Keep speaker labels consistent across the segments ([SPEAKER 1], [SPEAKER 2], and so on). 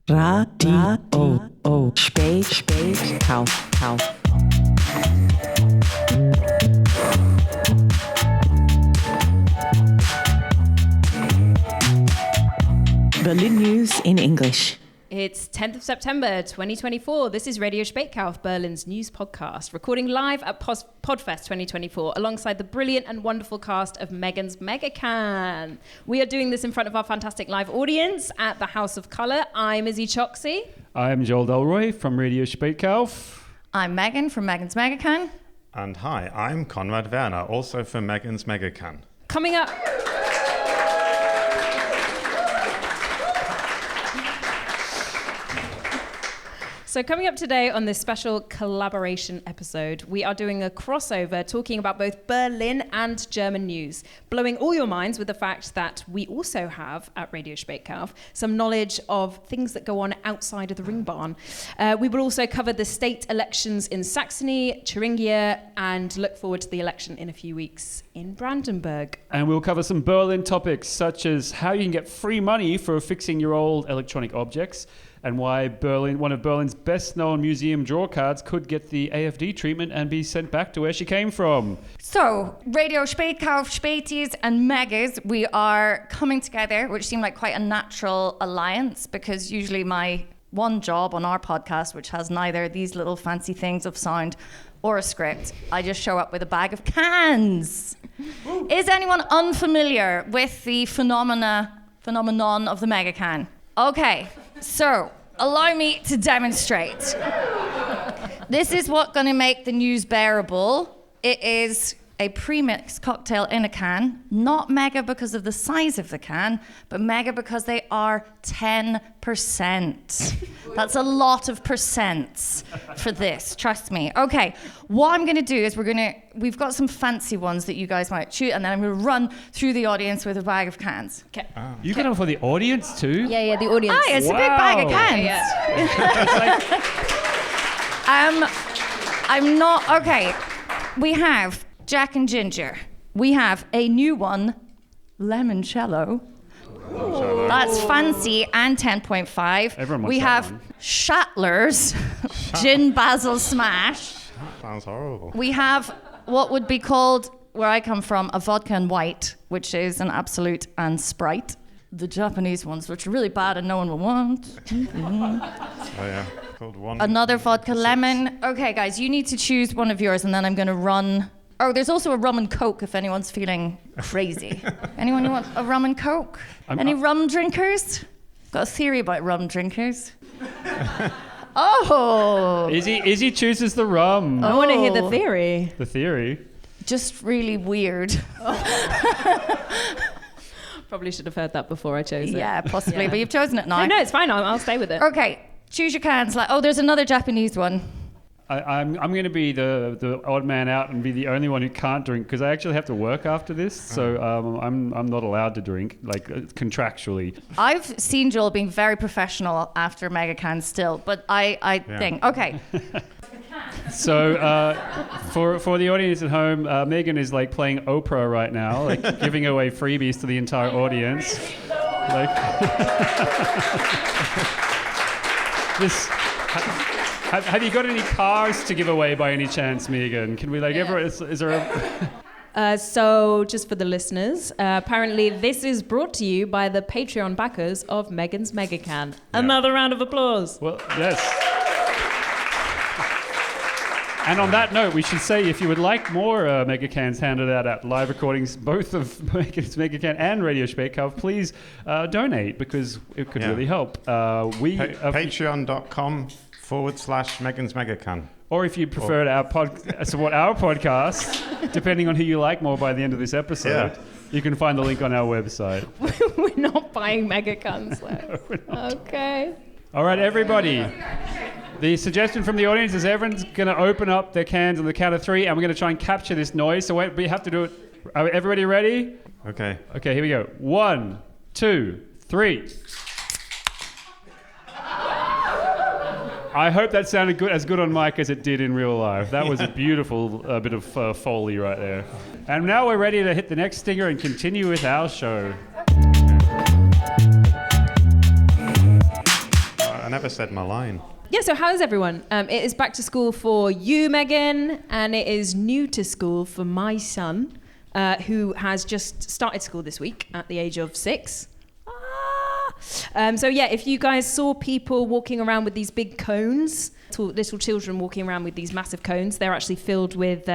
[SPEAKER 1] Radio Spätkauf. Berlin news in English.
[SPEAKER 2] It's 10th of September 2024. This is Radio Spätkauf, Berlin's news podcast, recording live at PodFest 2024 alongside the brilliant and wonderful cast of Megan's Megacan. We are doing this in front of our fantastic live audience at the House of Colour. I'm Izzy Choksy.
[SPEAKER 3] I'm Joel Delroy from Radio Spätkauf.
[SPEAKER 4] I'm Megan from Megan's Megacan.
[SPEAKER 5] And hi, I'm Konrad Werner, also from Megan's Megacan.
[SPEAKER 2] Coming up... So coming up today on this special collaboration episode, we are doing a crossover talking about both Berlin and German news, blowing all your minds with the fact that we also have, at Radio Spätkauf, some knowledge of things that go on outside of the Ringbahn. We will also cover the state elections in Saxony, Thuringia, and look forward to the election in a few weeks in Brandenburg.
[SPEAKER 3] And we'll cover some Berlin topics, such as how you can get free money for fixing your old electronic objects, and why one of Berlin's best-known museum draw cards could get the AFD treatment and be sent back to where she came from.
[SPEAKER 4] So, Radio Spätkauf, Spaeties and Megas, we are coming together, which seemed like quite a natural alliance, because usually my one job on our podcast, which has neither these little fancy things of sound or a script, I just show up with a bag of cans. Is anyone unfamiliar with the phenomenon of the Megacan? Okay, so allow me to demonstrate. This is what's going to make the news bearable. It is a pre-mixed cocktail in a can, not mega because of the size of the can, but mega because they are 10%. That's a lot of percents for this, trust me. Okay, what I'm going to do is we've got some fancy ones that you guys might shoot, and then I'm going to run through the audience with a bag of cans.
[SPEAKER 2] Okay.
[SPEAKER 3] Oh. You got them for the audience too?
[SPEAKER 2] Yeah, the audience.
[SPEAKER 4] Ah, it's a big bag of cans.
[SPEAKER 2] Yeah.
[SPEAKER 4] I'm not, okay, we have Jack and Ginger. We have a new one, Limoncello. That's fancy and 10.5.
[SPEAKER 3] Everyone wants
[SPEAKER 4] we
[SPEAKER 3] that
[SPEAKER 4] have
[SPEAKER 3] one.
[SPEAKER 4] Shattlers, Gin Basil Smash.
[SPEAKER 5] Sounds horrible.
[SPEAKER 4] We have what would be called, where I come from, a vodka and white, which is an Absolute and Sprite. The Japanese ones, which are really bad and no one will want.
[SPEAKER 5] Oh yeah, called one.
[SPEAKER 4] Another vodka lemon. Okay, guys, you need to choose one of yours, and then I'm going to run. Oh, there's also a rum and coke if anyone's feeling crazy. Anyone who wants a rum and coke? Any rum drinkers? Got a theory about rum drinkers. Oh!
[SPEAKER 3] Izzy chooses the rum.
[SPEAKER 2] I want to hear the theory.
[SPEAKER 3] The theory?
[SPEAKER 4] Just really weird.
[SPEAKER 2] Probably should have heard that before I chose it.
[SPEAKER 4] Yeah, possibly, but you've chosen it now.
[SPEAKER 2] No, it's fine. I'll stay with it.
[SPEAKER 4] Okay, choose your cans. There's another Japanese one.
[SPEAKER 3] I'm going to be the odd man out and be the only one who can't drink, because I actually have to work after this, so I'm not allowed to drink, contractually.
[SPEAKER 4] I've seen Joel being very professional after Megacan still, but I think, okay.
[SPEAKER 3] So for the audience at home, Megan is playing Oprah right now, giving away freebies to the entire audience. Have you got any cars to give away by any chance, Megan? Can we is there a...
[SPEAKER 2] So just for the listeners, apparently this is brought to you by the Patreon backers of Megan's Megacan. Yeah. Another round of applause.
[SPEAKER 3] Well, yes. And on that note, we should say if you would like more Megacans handed out at live recordings, both of Megan's Megacan and Radio Spätkauf, please donate, because it could really help.
[SPEAKER 5] Patreon.com/Megan's Megacan.
[SPEAKER 3] Or if you prefer our podcast, depending on who you like more by the end of this episode, you can find the link on our website.
[SPEAKER 2] We're not buying Megacans, though. No, okay.
[SPEAKER 3] All right, everybody. The suggestion from the audience is everyone's going to open up their cans on the count of 3, and we're going to try and capture this noise. So we have to do it. Are everybody ready?
[SPEAKER 5] Okay.
[SPEAKER 3] Okay, here we go. 1, 2, 3. I hope that sounded as good on mic as it did in real life. That was a beautiful bit of foley right there. And now we're ready to hit the next stinger and continue with our show.
[SPEAKER 5] I never said my line.
[SPEAKER 2] Yeah, so how's everyone? It is back to school for you, Megan, and it is new to school for my son, who has just started school this week at the age of 6. So yeah, if you guys saw people walking around with these big cones, little children walking around with these massive cones, they're actually filled with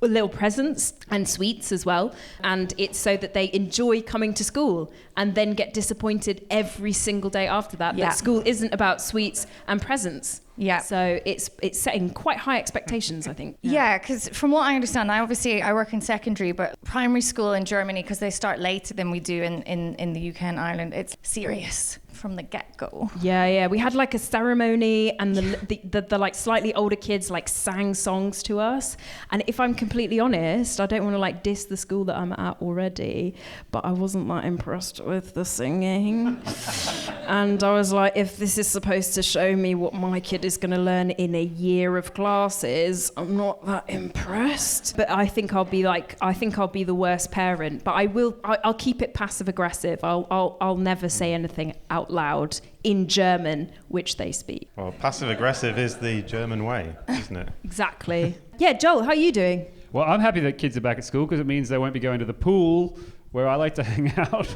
[SPEAKER 2] little presents and sweets as well. And it's so that they enjoy coming to school and then get disappointed every single day after that.
[SPEAKER 4] Yeah.
[SPEAKER 2] That school isn't about sweets and presents.
[SPEAKER 4] Yeah.
[SPEAKER 2] So it's setting quite high expectations, I think.
[SPEAKER 4] Yeah, because from what I understand, I work in secondary, but primary school in Germany, because they start later than we do in the UK and Ireland, it's serious from the get-go.
[SPEAKER 2] Yeah. We had like a ceremony, and the like slightly older kids like sang songs to us. And if I'm completely honest, I don't want to like diss the school that I'm at already, but I wasn't that impressed with the singing. And I was like, if this is supposed to show me what my kid is going to learn in a year of classes, I'm not that impressed. But I think I'll be the worst parent. But I'll keep it passive aggressive. I'll never say anything out loud in German, which they speak.
[SPEAKER 5] Well, passive-aggressive is the German way, isn't it?
[SPEAKER 2] Exactly. Yeah, Joel, how are you doing?
[SPEAKER 3] Well, I'm happy that kids are back at school because it means they won't be going to the pool where I like to hang out.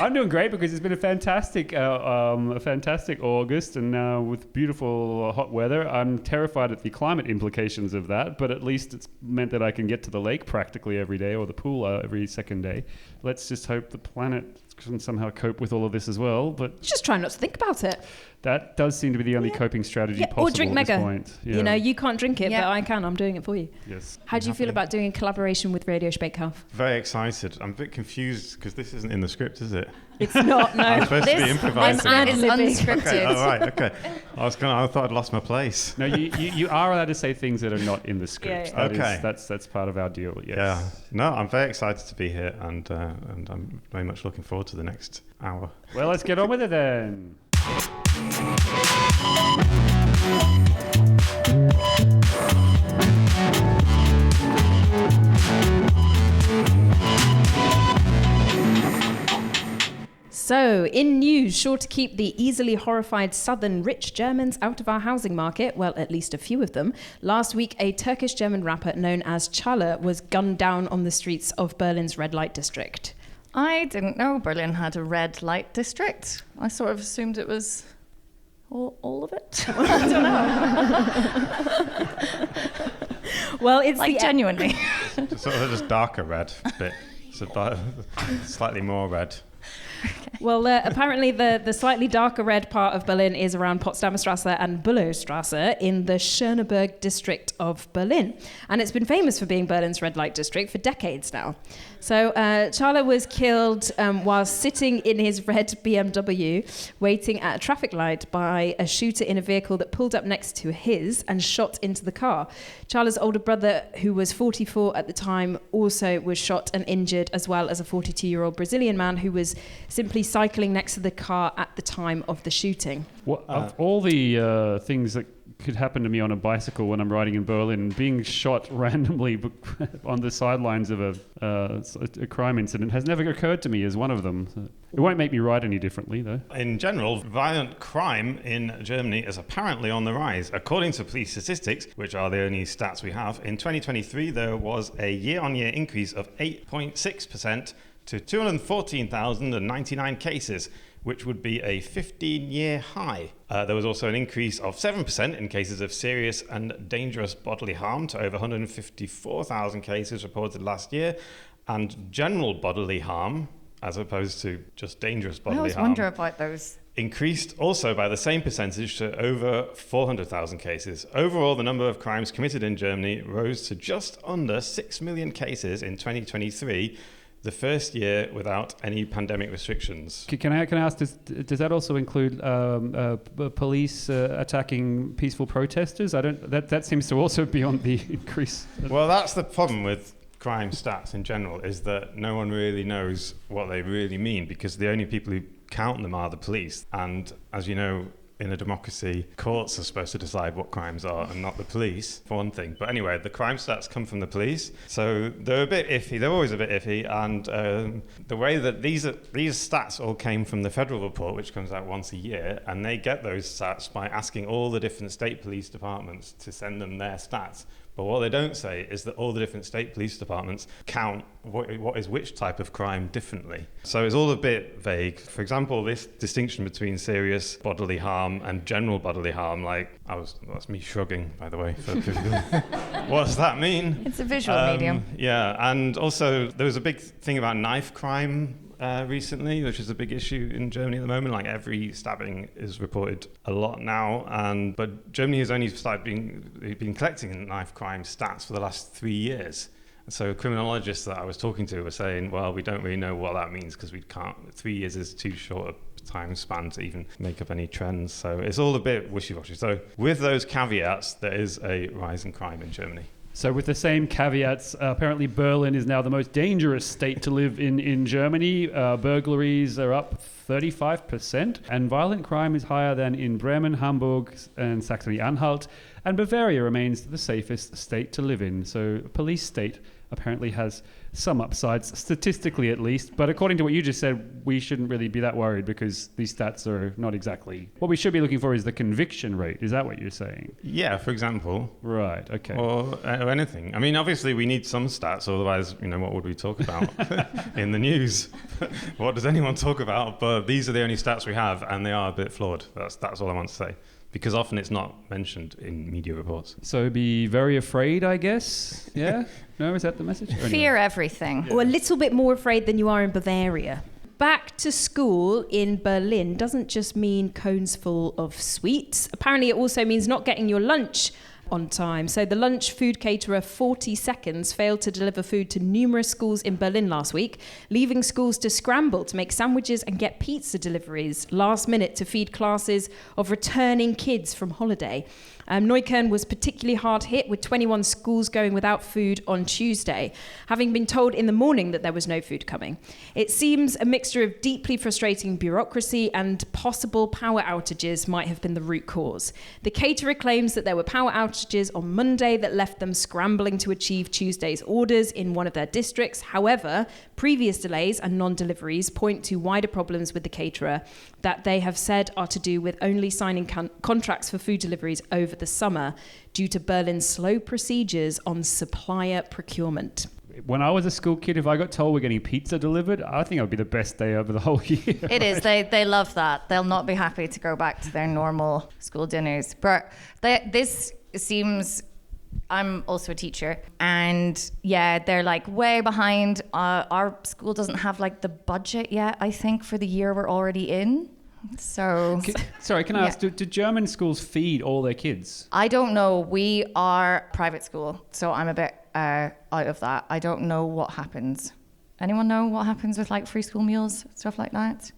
[SPEAKER 3] I'm doing great because it's been a fantastic August, and with beautiful hot weather. I'm terrified at the climate implications of that, but at least it's meant that I can get to the lake practically every day, or the pool every second day. Let's just hope the planet can somehow cope with all of this as well. But
[SPEAKER 2] Just try not to think about it.
[SPEAKER 3] that does seem to be the only coping strategy possible
[SPEAKER 2] or drink
[SPEAKER 3] at
[SPEAKER 2] Mega.
[SPEAKER 3] this point. Yeah.
[SPEAKER 2] You know, you can't drink it,
[SPEAKER 4] Yeah.
[SPEAKER 2] but I can. I'm doing it for you.
[SPEAKER 3] Yes.
[SPEAKER 2] How do you feel about doing a collaboration with Radio Spätkauf?
[SPEAKER 5] Very excited. I'm a bit confused because this isn't in the script, is it?
[SPEAKER 2] It's not, no.
[SPEAKER 5] I'm supposed to be improvising.
[SPEAKER 2] I'm
[SPEAKER 4] It's
[SPEAKER 2] ad-libbing.
[SPEAKER 4] unscripted.
[SPEAKER 5] Okay, all right, okay. I thought I'd lost my place.
[SPEAKER 3] No, you are allowed to say things that are not in the script.
[SPEAKER 2] Yeah,
[SPEAKER 5] yeah.
[SPEAKER 3] That is, that's part of our deal. Yes.
[SPEAKER 5] Yeah. No, I'm very excited to be here, and I'm very much looking forward to the next hour.
[SPEAKER 3] Well, let's get on with it then.
[SPEAKER 2] So, in news, sure to keep the easily horrified southern rich Germans out of our housing market, well, at least a few of them, last week a Turkish-German rapper known as Çağla was gunned down on the streets of Berlin's red light district.
[SPEAKER 4] I didn't know Berlin had a red light district. I sort of assumed it was all of it. I don't know.
[SPEAKER 2] Well, it's
[SPEAKER 4] Like genuinely.
[SPEAKER 5] Sort of just darker red bit. So slightly more red.
[SPEAKER 2] Well, apparently the slightly darker red part of Berlin is around Potsdamer Straße and Bülowstraße in the Schöneberg district of Berlin. And it's been famous for being Berlin's red light district for decades now. So Çağla was killed while sitting in his red BMW, waiting at a traffic light by a shooter in a vehicle that pulled up next to his and shot into the car. Çağla's older brother, who was 44 at the time, also was shot and injured, as well as a 42-year-old Brazilian man who was simply cycling next to the car at the time of the shooting.
[SPEAKER 3] Well, of all the things that could happen to me on a bicycle when I'm riding in Berlin, being shot randomly on the sidelines of a crime incident has never occurred to me as one of them. It won't make me ride any differently, though.
[SPEAKER 5] In general, violent crime in Germany is apparently on the rise. According to police statistics, which are the only stats we have, in 2023 there was a year-on-year increase of 8.6% to 214,099 cases, which would be a 15-year high. There was also an increase of 7% in cases of serious and dangerous bodily harm to over 154,000 cases reported last year, and general bodily harm, as opposed to just dangerous bodily
[SPEAKER 4] I always
[SPEAKER 5] harm,
[SPEAKER 4] wonder about those.
[SPEAKER 5] increased also by the same percentage to over 400,000 cases. Overall, the number of crimes committed in Germany rose to just under 6 million cases in 2023, the first year without any pandemic restrictions.
[SPEAKER 3] Can I ask, does that also include police attacking peaceful protesters? That seems to also be on the increase.
[SPEAKER 5] Well, that's the problem with crime stats in general, is that no one really knows what they really mean, because the only people who count them are the police. And as you know, in a democracy, courts are supposed to decide what crimes are and not the police, for one thing. But anyway, the crime stats come from the police, so they're a bit iffy. They're always a bit iffy, and the way that these stats all came from the federal report, which comes out once a year, and they get those stats by asking all the different state police departments to send them their stats. But what they don't say is that all the different state police departments count what is which type of crime differently. So it's all a bit vague. For example, this distinction between serious bodily harm and general bodily harm, that's me shrugging, by the way. For people. What does that mean?
[SPEAKER 4] It's a visual medium.
[SPEAKER 5] Yeah, and also there was a big thing about knife crime recently, which is a big issue in Germany at the moment. Like every stabbing is reported a lot now, but Germany has only been collecting knife crime stats for the last 3 years. So criminologists that I was talking to were saying, well, we don't really know what that means because we can't. 3 years is too short a time span to even make up any trends. So it's all a bit wishy-washy. So with those caveats, there is a rise in crime in Germany.
[SPEAKER 3] So with the same caveats, apparently Berlin is now the most dangerous state to live in Germany. Burglaries are up 35%, and violent crime is higher than in Bremen, Hamburg, and Saxony-Anhalt. And Bavaria remains the safest state to live in. So a police state apparently has some upsides, statistically at least. But according to what you just said, we shouldn't really be that worried because these stats are not exactly... What we should be looking for is the conviction rate. Is that what you're saying?
[SPEAKER 5] Yeah, for example.
[SPEAKER 3] Right, okay.
[SPEAKER 5] Or anything. I mean, obviously we need some stats, otherwise, what would we talk about in the news? What does anyone talk about? But these are the only stats we have, and they are a bit flawed. That's all I want to say. Because often it's not mentioned in media reports.
[SPEAKER 3] So be very afraid, I guess? Yeah? No, is that the message?
[SPEAKER 4] Fear everything.
[SPEAKER 2] Yeah. Or a little bit more afraid than you are in Bavaria. Back to school in Berlin doesn't just mean cones full of sweets. Apparently it also means not getting your lunch on time. So the lunch food caterer 40 Seconds failed to deliver food to numerous schools in Berlin last week, leaving schools to scramble to make sandwiches and get pizza deliveries last minute to feed classes of returning kids from holiday. Neukölln was particularly hard hit, with 21 schools going without food on Tuesday, having been told in the morning that there was no food coming. It seems a mixture of deeply frustrating bureaucracy and possible power outages might have been the root cause. The caterer claims that there were power outages on Monday that left them scrambling to achieve Tuesday's orders in one of their districts. However, previous delays and non-deliveries point to wider problems with the caterer that they have said are to do with only signing contracts for food deliveries over the summer due to Berlin's slow procedures on supplier procurement.
[SPEAKER 3] When I was a school kid, if I got told we're getting pizza delivered, I think it would be the best day of the whole year.
[SPEAKER 4] It is. They love that. They'll not be happy to go back to their normal school dinners. But this seems... I'm also a teacher, and yeah, they're like way behind. Our school doesn't have like the budget yet, I think, for the year we're already in. So,
[SPEAKER 3] can I ask, do German schools feed all their kids?
[SPEAKER 4] I don't know. We are private school, so I'm a bit out of that. I don't know what happens. Anyone know what happens with like free school meals, stuff like that?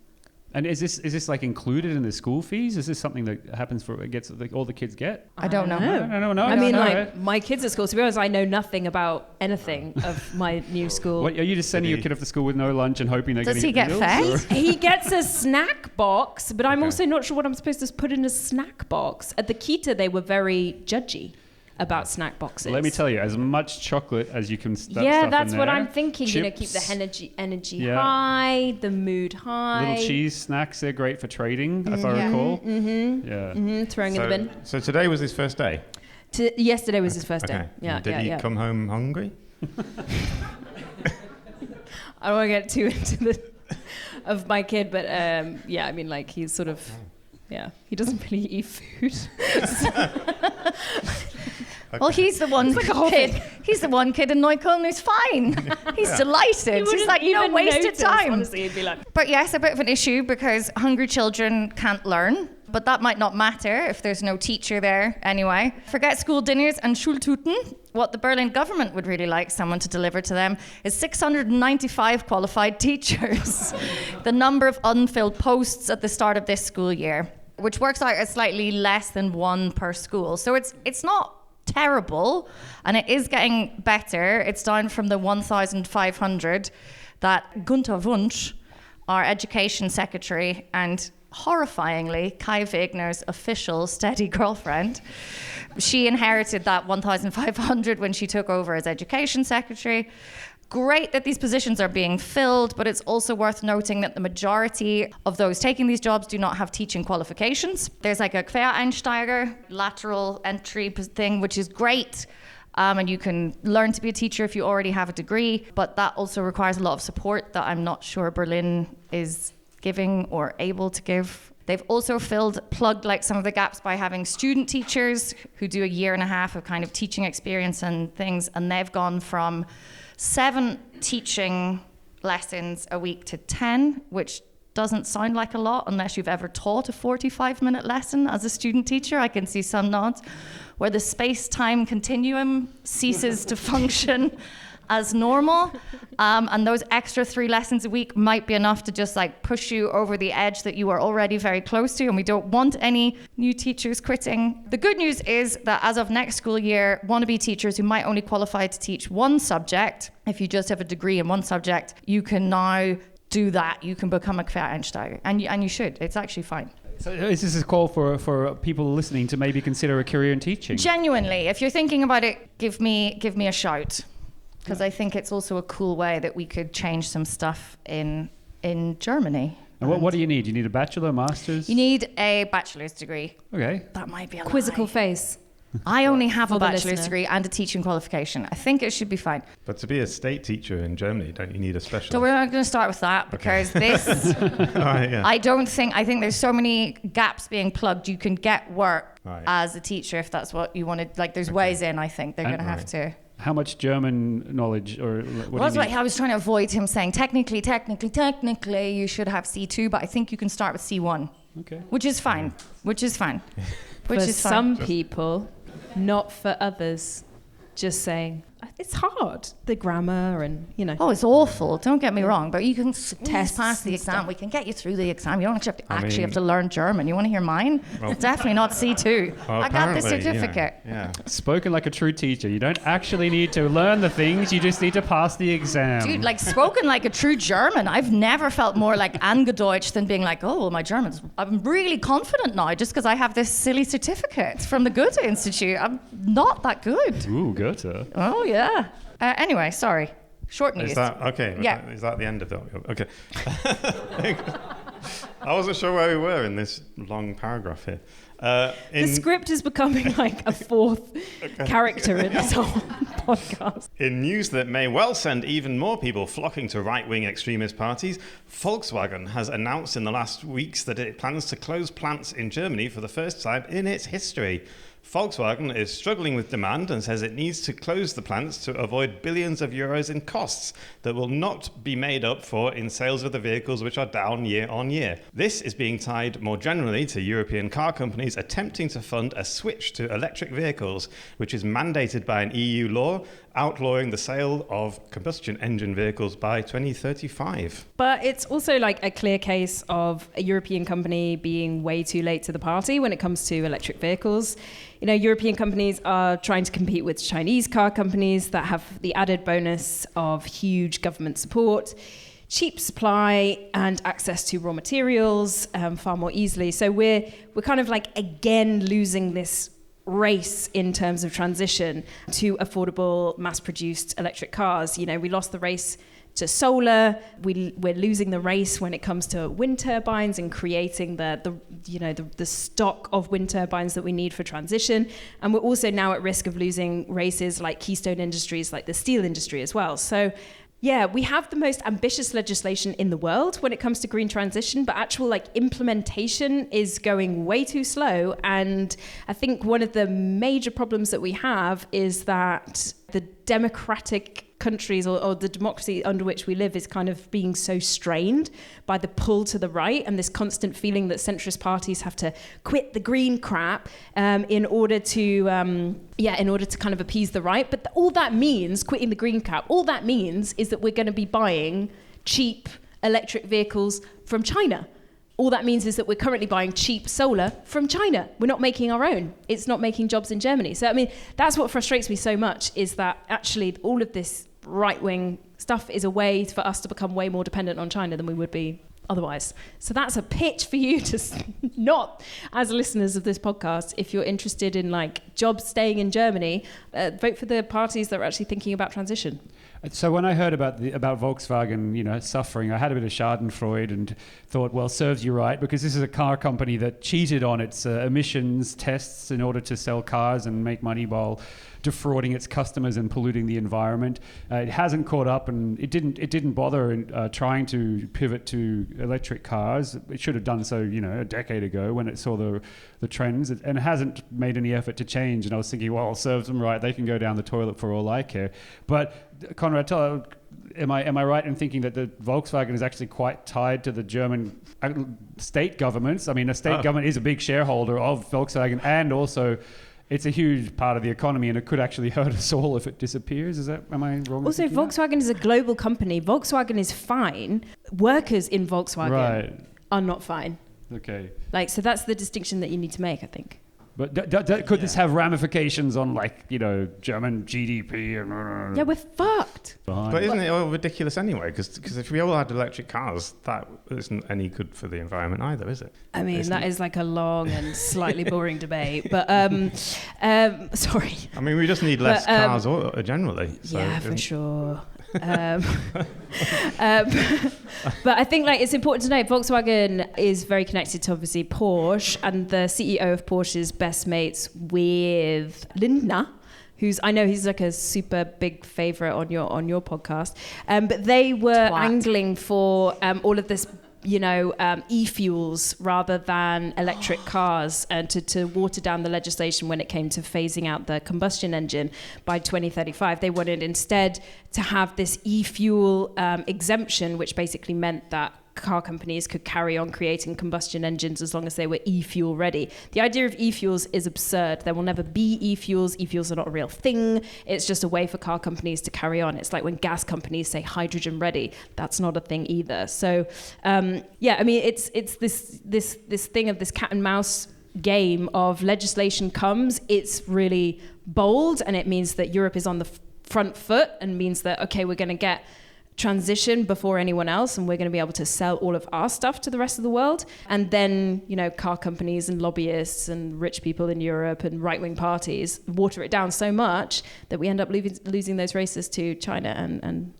[SPEAKER 3] And is this like included in the school fees? Is this something that happens all the kids get?
[SPEAKER 4] I don't know.
[SPEAKER 3] No.
[SPEAKER 2] I mean, my kids at school, to be honest, I know nothing about anything of my new school.
[SPEAKER 3] What, are you just sending your kid off to school with no lunch and hoping they're
[SPEAKER 4] Does
[SPEAKER 3] getting
[SPEAKER 4] he get
[SPEAKER 3] meals,
[SPEAKER 4] fed?
[SPEAKER 2] He gets a snack box, but I'm also not sure what I'm supposed to put in a snack box. At the Kita, they were very judgy about snack boxes.
[SPEAKER 3] Let me tell you, as much chocolate as you can stuff
[SPEAKER 2] that's
[SPEAKER 3] in
[SPEAKER 2] what
[SPEAKER 3] there.
[SPEAKER 2] I'm thinking.
[SPEAKER 3] Chips,
[SPEAKER 2] Keep the energy high, the mood high.
[SPEAKER 3] Little cheese snacks, they're great for trading, if I recall.
[SPEAKER 2] Throwing in the bin.
[SPEAKER 5] So today was his first day?
[SPEAKER 2] Yesterday was his first day.
[SPEAKER 5] Yeah. Did he come home hungry?
[SPEAKER 2] I don't want to get too into of my kid, but I mean, like, he's sort of, he doesn't really eat food.
[SPEAKER 4] Well, he's the one kid. He's the one kid in Neukölln who's fine. He's delighted. He's like, no wasted time.
[SPEAKER 2] Honestly, he'd be like.
[SPEAKER 4] But yes, a bit of an issue because hungry children can't learn. But that might not matter if there's no teacher there anyway. Forget school dinners and Schultüten. What the Berlin government would really like someone to deliver to them is 695 qualified teachers. The number of unfilled posts at the start of this school year, which works out as slightly less than one per school. So it's not terrible, and it is getting better. It's down from the 1,500 that Gunther Wunsch, our education secretary and horrifyingly, Kai Wegner's official steady girlfriend. She inherited that 1,500 when she took over as education secretary. Great that these positions are being filled, but it's also worth noting that the majority of those taking these jobs do not have teaching qualifications. There's like a Quereinsteiger, lateral entry thing, which is great. And you can learn to be a teacher if you already have a degree, but that also requires a lot of support that I'm not sure Berlin is giving or able to give. They've also plugged like some of the gaps by having student teachers who do a year and a half of kind of teaching experience and things, and they've gone from 7 teaching lessons a week to 10, which doesn't sound like a lot unless you've ever taught a 45-minute lesson as a student teacher. I can see some nods, where the space-time continuum ceases to function as normal. And those extra 3 lessons a week might be enough to just like push you over the edge that you are already very close to, and we don't want any new teachers quitting. The good news is that as of next school year, wannabe teachers who might only qualify to teach one subject, if you just have a degree in one subject, you can now do that. You can become a Quereinsteiger, and you should. It's actually fine.
[SPEAKER 3] So is this a call for people listening to maybe consider a career in teaching?
[SPEAKER 4] Genuinely, if you're thinking about it, give me a shout. Because I think it's also a cool way that we could change some stuff in Germany.
[SPEAKER 3] And what do you need? You need a bachelor, master's?
[SPEAKER 4] You need a bachelor's degree.
[SPEAKER 3] Okay.
[SPEAKER 4] That might be a
[SPEAKER 2] Quizzical
[SPEAKER 4] lie.
[SPEAKER 2] face.
[SPEAKER 4] I only have a
[SPEAKER 2] For the
[SPEAKER 4] bachelor's
[SPEAKER 2] listener.
[SPEAKER 4] degree and a teaching qualification. I think it should be fine.
[SPEAKER 5] But to be a state teacher in Germany, don't you need a special?
[SPEAKER 4] So we're not going to start with that because this...
[SPEAKER 5] All right, yeah.
[SPEAKER 4] I think there's so many gaps being plugged. You can get work
[SPEAKER 5] Right.
[SPEAKER 4] as a teacher if that's what you wanted. Like there's ways in, I think. They're going to have to...
[SPEAKER 3] How much German knowledge or what
[SPEAKER 4] Well, that's
[SPEAKER 3] do you
[SPEAKER 4] why
[SPEAKER 3] need?
[SPEAKER 4] I was trying to avoid him saying technically you should have C2, but I think you can start with C1.
[SPEAKER 3] Okay.
[SPEAKER 4] Which is fine.
[SPEAKER 2] For some people, not for others. Just saying. It's hard, the grammar and,
[SPEAKER 4] Oh, it's awful. Don't get me wrong, but you can
[SPEAKER 2] Tests
[SPEAKER 4] pass the
[SPEAKER 2] and
[SPEAKER 4] exam.
[SPEAKER 2] stuff.
[SPEAKER 4] We can get you through the exam. You don't actually have
[SPEAKER 5] mean-
[SPEAKER 4] to learn German. You want to hear mine?
[SPEAKER 5] Well-
[SPEAKER 4] It's definitely not C2.
[SPEAKER 5] Well,
[SPEAKER 4] I got the
[SPEAKER 5] apparently,
[SPEAKER 4] certificate.
[SPEAKER 5] Yeah.
[SPEAKER 3] Spoken like a true teacher. You don't actually need to learn the things, you just need to pass the exam.
[SPEAKER 4] Dude, like spoken like a true German. I've never felt more like angedeutscht than being like, oh, well, my German's... I'm really confident now just because I have this silly certificate from the Goethe Institute. I'm not that good.
[SPEAKER 3] Ooh, Goethe.
[SPEAKER 4] Oh, yeah. Anyway, sorry. Short news.
[SPEAKER 5] Is that okay?
[SPEAKER 4] Yeah.
[SPEAKER 5] Is that the end of it? Okay. I wasn't sure where we were in this long paragraph here.
[SPEAKER 2] the script is becoming like a fourth character in this whole podcast.
[SPEAKER 5] In news that may well send even more people flocking to right-wing extremist parties, Volkswagen has announced in the last weeks that it plans to close plants in Germany for the first time in its history. Volkswagen is struggling with demand and says it needs to close the plants to avoid billions of euros in costs that will not be made up for in sales of the vehicles, which are down year on year. This is being tied more generally to European car companies attempting to fund a switch to electric vehicles, which is mandated by an EU law outlawing the sale of combustion engine vehicles by 2035.
[SPEAKER 2] But it's also like a clear case of a European company being way too late to the party when it comes to electric vehicles. You know, European companies are trying to compete with Chinese car companies that have the added bonus of huge government support, cheap supply, and access to raw materials far more easily. So we're kind of like again losing this race in terms of transition to affordable, mass-produced electric cars. You know, we lost the race to solar. We're losing the race when it comes to wind turbines and creating the stock of wind turbines that we need for transition. And we're also now at risk of losing races like keystone industries, like the steel industry as well. So yeah, we have the most ambitious legislation in the world when it comes to green transition, but actual like implementation is going way too slow. And I think one of the major problems that we have is that the democratic countries or the democracy under which we live is kind of being so strained by the pull to the right and this constant feeling that centrist parties have to quit the green crap in order to kind of appease the right. But all that means, quitting the green crap, all that means is that we're going to be buying cheap electric vehicles from China. All that means is that we're currently buying cheap solar from China. We're not making our own. It's not making jobs in Germany. So, I mean, that's what frustrates me so much, is that actually all of this right-wing stuff is a way for us to become way more dependent on China than we would be otherwise. So that's a pitch for you to not, as listeners of this podcast, if you're interested in like jobs staying in Germany, vote for the parties that are actually thinking about transition.
[SPEAKER 3] So when I heard about Volkswagen, suffering, I had a bit of Schadenfreude and thought, well, serves you right, because this is a car company that cheated on its emissions tests in order to sell cars and make money while defrauding its customers and polluting the environment. It hasn't caught up, and it didn't bother trying to pivot to electric cars. It should have done so, a decade ago when it saw the trends, and it hasn't made any effort to change. And I was thinking, well, it serves them right. They can go down the toilet for all I care. But Konrad, am I right in thinking that the Volkswagen is actually quite tied to the German state governments? I mean, the state government is a big shareholder of Volkswagen, and also it's a huge part of the economy, and it could actually hurt us all if it disappears. Am I wrong?
[SPEAKER 2] Also, Volkswagen is a global company. Volkswagen is fine. Workers in Volkswagen are not fine.
[SPEAKER 3] Okay.
[SPEAKER 2] So that's the distinction that you need to make, I think.
[SPEAKER 3] But could this have ramifications on, German GDP?
[SPEAKER 2] Yeah, we're fucked.
[SPEAKER 5] But isn't it all ridiculous anyway? Because if we all had electric cars, that isn't any good for the environment either, is it?
[SPEAKER 2] I mean, that is like a long and slightly boring debate. But, sorry.
[SPEAKER 5] I mean, we just need less cars generally. So
[SPEAKER 2] yeah, for sure. But I think it's important to know Volkswagen is very connected to obviously Porsche, and the CEO of Porsche is best mates with Lindner, who's, I know he's like a super big favorite on your podcast, but they were angling for all of this e-fuels rather than electric cars, and to water down the legislation when it came to phasing out the combustion engine by 2035. They wanted instead to have this e-fuel exemption, which basically meant that car companies could carry on creating combustion engines as long as they were e-fuel ready. The idea of e-fuels is absurd. There will never be e-fuels. E-fuels are not a real thing. It's just a way for car companies to carry on. It's like when gas companies say hydrogen ready. That's not a thing either. So, I mean, it's this thing of this cat and mouse game of legislation comes. It's really bold, and it means that Europe is on the front foot, and means that, okay, we're going to get transition before anyone else, and we're going to be able to sell all of our stuff to the rest of the world. And then, car companies and lobbyists and rich people in Europe and right-wing parties water it down so much that we end up losing those races to China and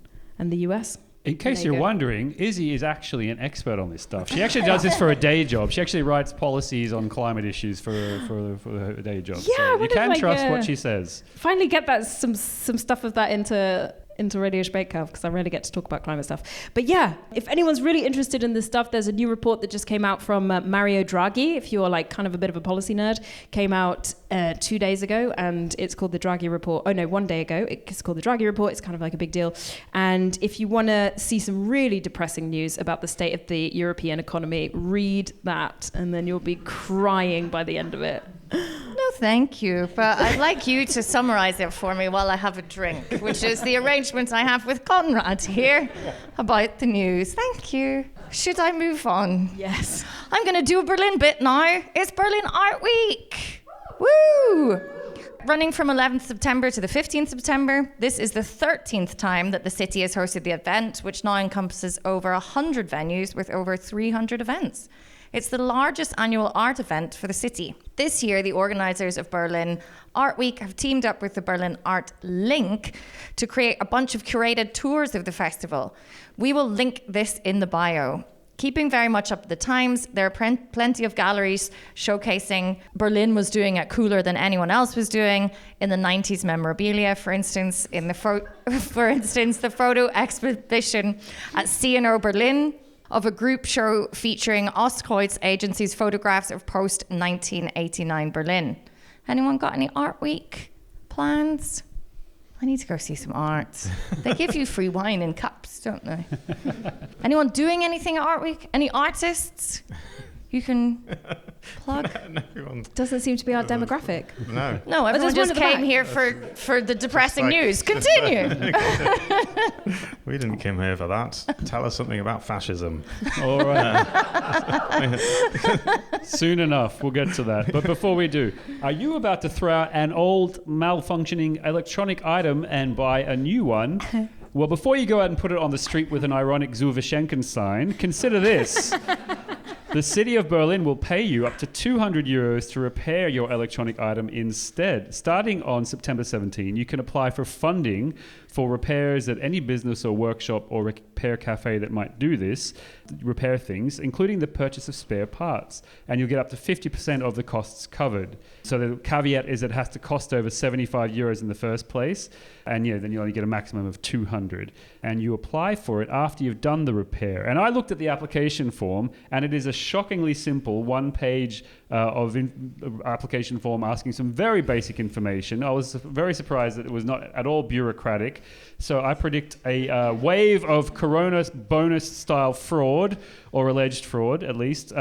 [SPEAKER 2] the US.
[SPEAKER 3] In case you're wondering, Izzy is actually an expert on this stuff. She actually does this for a day job. She actually writes policies on climate issues for her day job.
[SPEAKER 2] Yeah,
[SPEAKER 3] so you can trust what she says.
[SPEAKER 2] Finally get that some stuff of that into Radio Spätkauf, because I rarely get to talk about climate stuff. But yeah, if anyone's really interested in this stuff, there's a new report that just came out from Mario Draghi. If you're kind of a bit of a policy nerd, came out 2 days ago, and it's called the Draghi Report. Oh no, 1 day ago. It's called the Draghi Report. It's kind of like a big deal. And if you want to see some really depressing news about the state of the European economy, read that, and then you'll be crying by the end of it.
[SPEAKER 4] No, thank you. But I'd like you to summarize it for me while I have a drink, which is the arrangement I have with Konrad here about the news. Thank you. Should I move on?
[SPEAKER 2] Yes.
[SPEAKER 4] I'm going to do a Berlin bit now. It's Berlin Art Week. Woo! Running from 11th September to the 15th September, this is the 13th time that the city has hosted the event, which now encompasses over 100 venues with over 300 events. It's the largest annual art event for the city. This year, the organisers of Berlin Art Week have teamed up with the Berlin Art Link to create a bunch of curated tours of the festival. We will link this in the bio. Keeping very much up to the times, there are plenty of galleries showcasing Berlin was doing it cooler than anyone else was doing. In the 90s memorabilia, for instance, the photo exhibition at C&O Berlin, of a group show featuring Ostkreuz agency's photographs of post-1989 Berlin. Anyone got any Art Week plans? I need to go see some art. They give you free wine in cups, don't they? Anyone doing anything at Art Week? Any artists you can plug?
[SPEAKER 5] No,
[SPEAKER 2] Doesn't seem to be our demographic.
[SPEAKER 5] No,
[SPEAKER 4] everyone just came here for the depressing news. Continue.
[SPEAKER 5] We didn't come here for that. Tell us something about fascism.
[SPEAKER 3] All right. Soon enough, we'll get to that. But before we do, are you about to throw out an old malfunctioning electronic item and buy a new one? Well, before you go out and put it on the street with an ironic Zuverschenken sign, consider this. The city of Berlin will pay you up to 200 euros to repair your electronic item instead. Starting on September 17, you can apply for funding for repairs at any business or workshop or repair cafe that might do this, repair things, including the purchase of spare parts. And you'll get up to 50% of the costs covered. So the caveat is it has to cost over 75 euros in the first place. And then you only get a maximum of 200. And you apply for it after you've done the repair. And I looked at the application form, and it is a shockingly simple one-page application form asking some very basic information. I was very surprised that it was not at all bureaucratic. So I predict a wave of Corona bonus-style fraud, or alleged fraud, at least.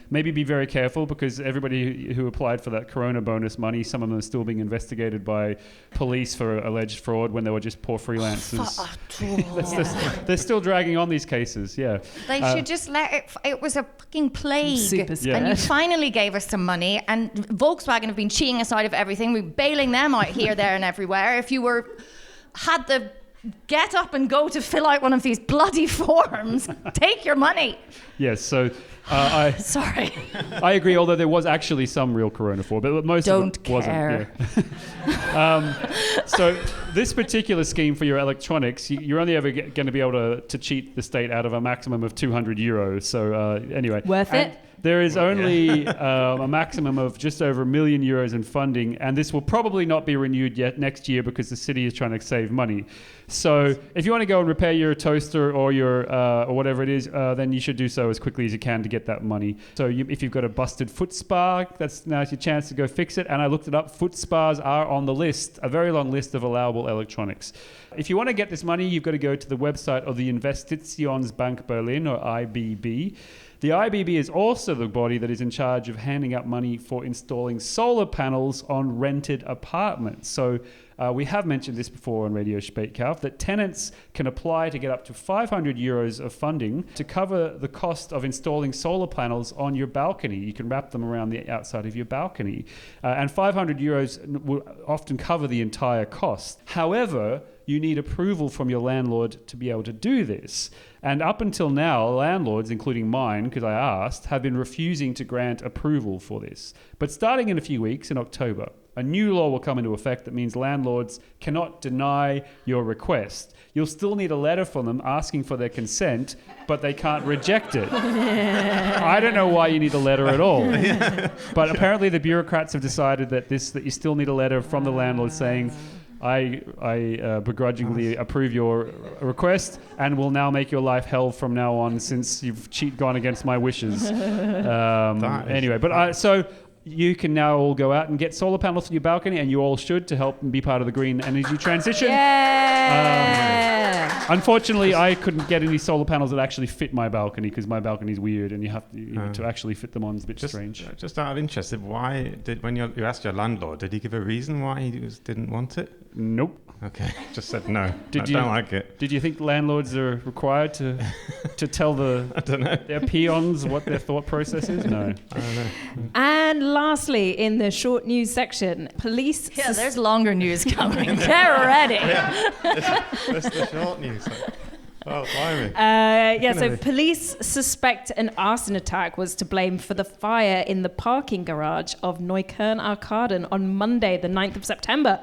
[SPEAKER 3] Maybe be very careful, because everybody who applied for that Corona bonus money, some of them are still being investigated by police for alleged fraud when they were just poor freelancers. They're still dragging on these cases, yeah.
[SPEAKER 4] They should just let it... It was a fucking plague.
[SPEAKER 2] Super scared.
[SPEAKER 4] And you finally gave us some money, and Volkswagen have been cheating us out of everything. We're bailing them out here, there and everywhere. If you had the get up and go to fill out one of these bloody forms, take your money.
[SPEAKER 3] Yes, so
[SPEAKER 4] Sorry.
[SPEAKER 3] I agree, although there was actually some real Corona fraud, but most of it wasn't. Yeah. So this particular scheme for your electronics, you're only ever going to be able to cheat the state out of a maximum of 200 euros. So anyway.
[SPEAKER 2] Worth it?
[SPEAKER 3] There is only a maximum of just over €1 million in funding, and this will probably not be renewed yet next year because the city is trying to save money. So if you want to go and repair your toaster or your or whatever it is, then you should do so as quickly as you can to get that money. So if you've got a busted foot spa, now's your chance to go fix it. And I looked it up. Foot spas are on the list, a very long list of allowable electronics. If you want to get this money, you've got to go to the website of the Investitionsbank Berlin, or IBB. The IBB is also the body that is in charge of handing out money for installing solar panels on rented apartments. So we have mentioned this before on Radio Spätkauf, that tenants can apply to get up to 500 euros of funding to cover the cost of installing solar panels on your balcony. You can wrap them around the outside of your balcony. And 500 euros will often cover the entire cost. However, you need approval from your landlord to be able to do this. And up until now, landlords, including mine, because I asked, have been refusing to grant approval for this. But starting in a few weeks, in October, a new law will come into effect that means landlords cannot deny your request. You'll still need a letter from them asking for their consent, but they can't reject it. I don't know why you need a letter at all. But apparently the bureaucrats have decided that you still need a letter from the landlord saying, I begrudgingly approve your request and will now make your life hell from now on since you've gone against my wishes. Anyway, but so you can now all go out and get solar panels on your balcony, and you all should, to help and be part of the green energy transition. Unfortunately, I couldn't get any solar panels that actually fit my balcony because my balcony is weird, and you have to actually fit them on. It's a bit strange. Just
[SPEAKER 5] out of interest, when you asked your landlord, did he give a reason why he didn't want it?
[SPEAKER 3] Nope.
[SPEAKER 5] Okay, just said no. I don't like it.
[SPEAKER 3] Did you think landlords are required to tell their peons what their thought process is? No. I don't know.
[SPEAKER 2] And lastly, in the short news section, police...
[SPEAKER 4] Yeah, there's longer news coming. Get ready.
[SPEAKER 5] That's the short news. Oh, blimey.
[SPEAKER 2] So police suspect an arson attack was to blame for the fire in the parking garage of Neukölln Arkaden on Monday, the 9th of September.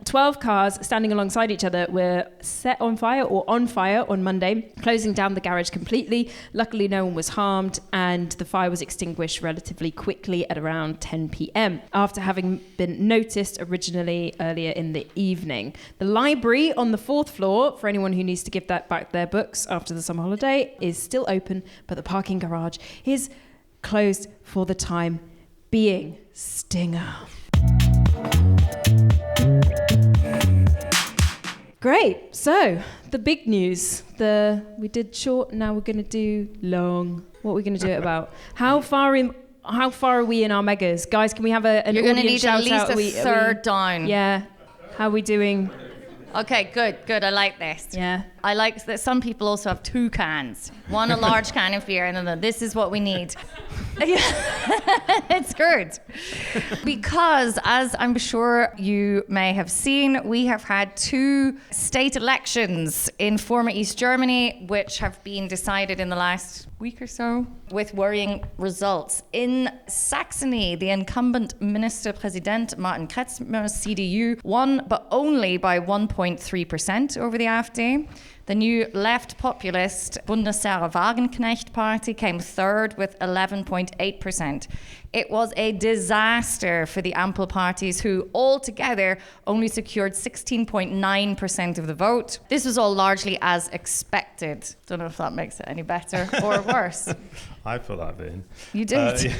[SPEAKER 2] 12 cars standing alongside each other were set on fire on Monday, closing down the garage completely. Luckily, no one was harmed, and the fire was extinguished relatively quickly at around 10 p.m. after having been noticed originally earlier in the evening. The library on the 4th floor, for anyone who needs to give back their books after the summer holiday, is still open, but the parking garage is closed for the time being. Stinger. Great. So the big news. We did short. Now we're going to do long. What are we going to do it about? How far are we in our megas, guys? Can we have an
[SPEAKER 4] You're going to need
[SPEAKER 2] shout
[SPEAKER 4] at least
[SPEAKER 2] out?
[SPEAKER 4] a third down.
[SPEAKER 2] Yeah. How are we doing?
[SPEAKER 4] Okay, good. I like this.
[SPEAKER 2] Yeah.
[SPEAKER 4] I like that some people also have 2 cans. One a large can of beer, and then this is what we need. It's good. Because, as I'm sure you may have seen, we have had 2 state elections in former East Germany, which have been decided in the last week or so with worrying results. In Saxony, the incumbent Ministerpräsident Martin Kretschmer's CDU won, but only by 1.3% over the AfD. The new left populist Bundesrat Wagenknecht party came third with 11.8%. It was a disaster for the Ampel parties, who altogether only secured 16.9% of the vote. This was all largely as expected. Don't know if that makes it any better or worse.
[SPEAKER 5] I put that bit in.
[SPEAKER 4] You did.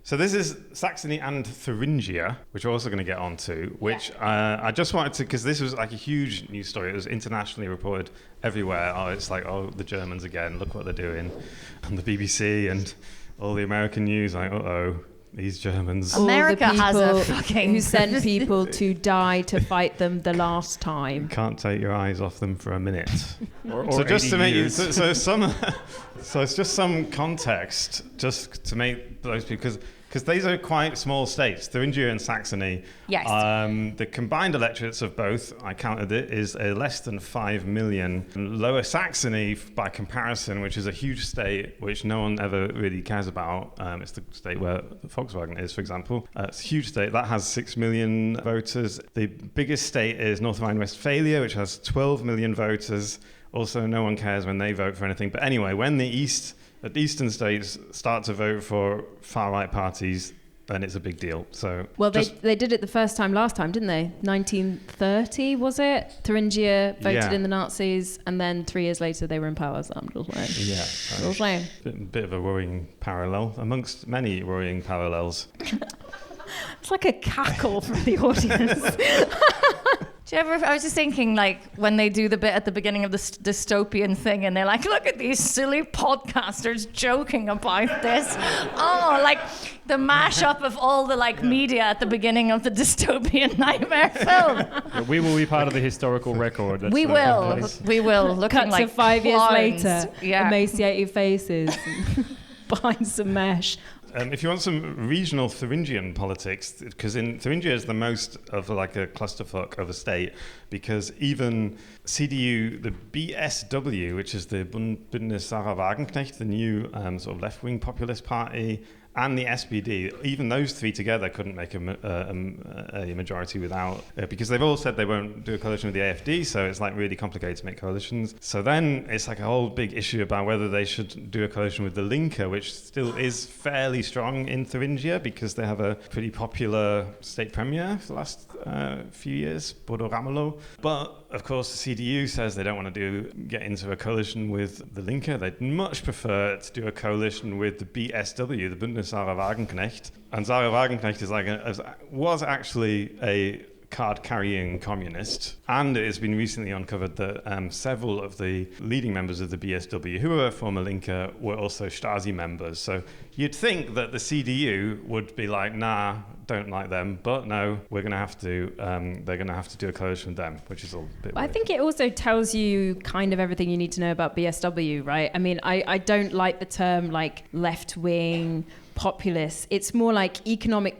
[SPEAKER 5] So this is Saxony and Thuringia, which we're also going to get onto, which I just wanted to, because this was like a huge news story. It was internationally reported everywhere. Oh, it's like, oh, the Germans again, look what they're doing. And the BBC and all the American news, like, uh-oh, these Germans.
[SPEAKER 4] America
[SPEAKER 2] All the
[SPEAKER 4] has a
[SPEAKER 2] people
[SPEAKER 4] fucking...
[SPEAKER 2] who sent people to die to fight them the last time.
[SPEAKER 5] Can't take your eyes off them for a minute.
[SPEAKER 3] Or
[SPEAKER 5] So just to
[SPEAKER 3] 80
[SPEAKER 5] make you,
[SPEAKER 3] years.
[SPEAKER 5] so it's just some context, just to make those people, because these are quite small states, Thuringia and Saxony.
[SPEAKER 4] Yes.
[SPEAKER 5] The combined electorates of both, I counted it, is less than 5 million. Lower Saxony, by comparison, which is a huge state which no one ever really cares about. It's the state where Volkswagen is, for example. It's a huge state that has 6 million voters. The biggest state is North Rhine-Westphalia, which has 12 million voters. Also, no one cares when they vote for anything. But anyway, when the eastern states start to vote for far-right parties, then it's a big deal. So,
[SPEAKER 2] Well, they did it the first time last time, didn't they? 1930, was it? Thuringia voted in the Nazis, and then 3 years later they were in power. So I'm just saying.
[SPEAKER 5] Bit of a worrying parallel, amongst many worrying parallels.
[SPEAKER 2] It's like a cackle from the audience.
[SPEAKER 4] Do you ever, I was just thinking, like, when they do the bit at the beginning of the dystopian thing and they're like, look at these silly podcasters joking about this. Oh, like the mashup of all the media at the beginning of the dystopian nightmare film.
[SPEAKER 3] Yeah, we will be part of the historical record. That's
[SPEAKER 4] We will. Looking
[SPEAKER 2] Cut
[SPEAKER 4] like
[SPEAKER 2] to 5 years
[SPEAKER 4] clowns.
[SPEAKER 2] later,
[SPEAKER 4] Yeah.
[SPEAKER 2] emaciated faces behind some mesh.
[SPEAKER 5] If you want some regional Thuringian politics, because in Thuringia is the most of like a clusterfuck of a state, because even CDU, the BSW, which is the Bundesrat Wagenknecht, the new sort of left-wing populist party, and the SPD, even those 3 together couldn't make a majority without, because they've all said they won't do a coalition with the AfD, so it's like really complicated to make coalitions. So then it's like a whole big issue about whether they should do a coalition with the Linke, which still is fairly strong in Thuringia, because they have a pretty popular state premier for the last few years, Bodo Ramelow. But of course, the CDU says they don't want to get into a coalition with the Linke. They'd much prefer to do a coalition with the BSW, the Bundesrat Wagenknecht. And Sarah Wagenknecht is was actually a card-carrying communist. And it has been recently uncovered that several of the leading members of the BSW, who were former Linke, were also Stasi members. So you'd think that the CDU would be like, nah, don't like them, but no, we're going to have to. They're going to have to do a coalition with them, which is a bit.
[SPEAKER 2] I
[SPEAKER 5] weird.
[SPEAKER 2] think it also tells you kind of everything you need to know about BSW, right? I mean, I don't like the term like left-wing populist. It's more like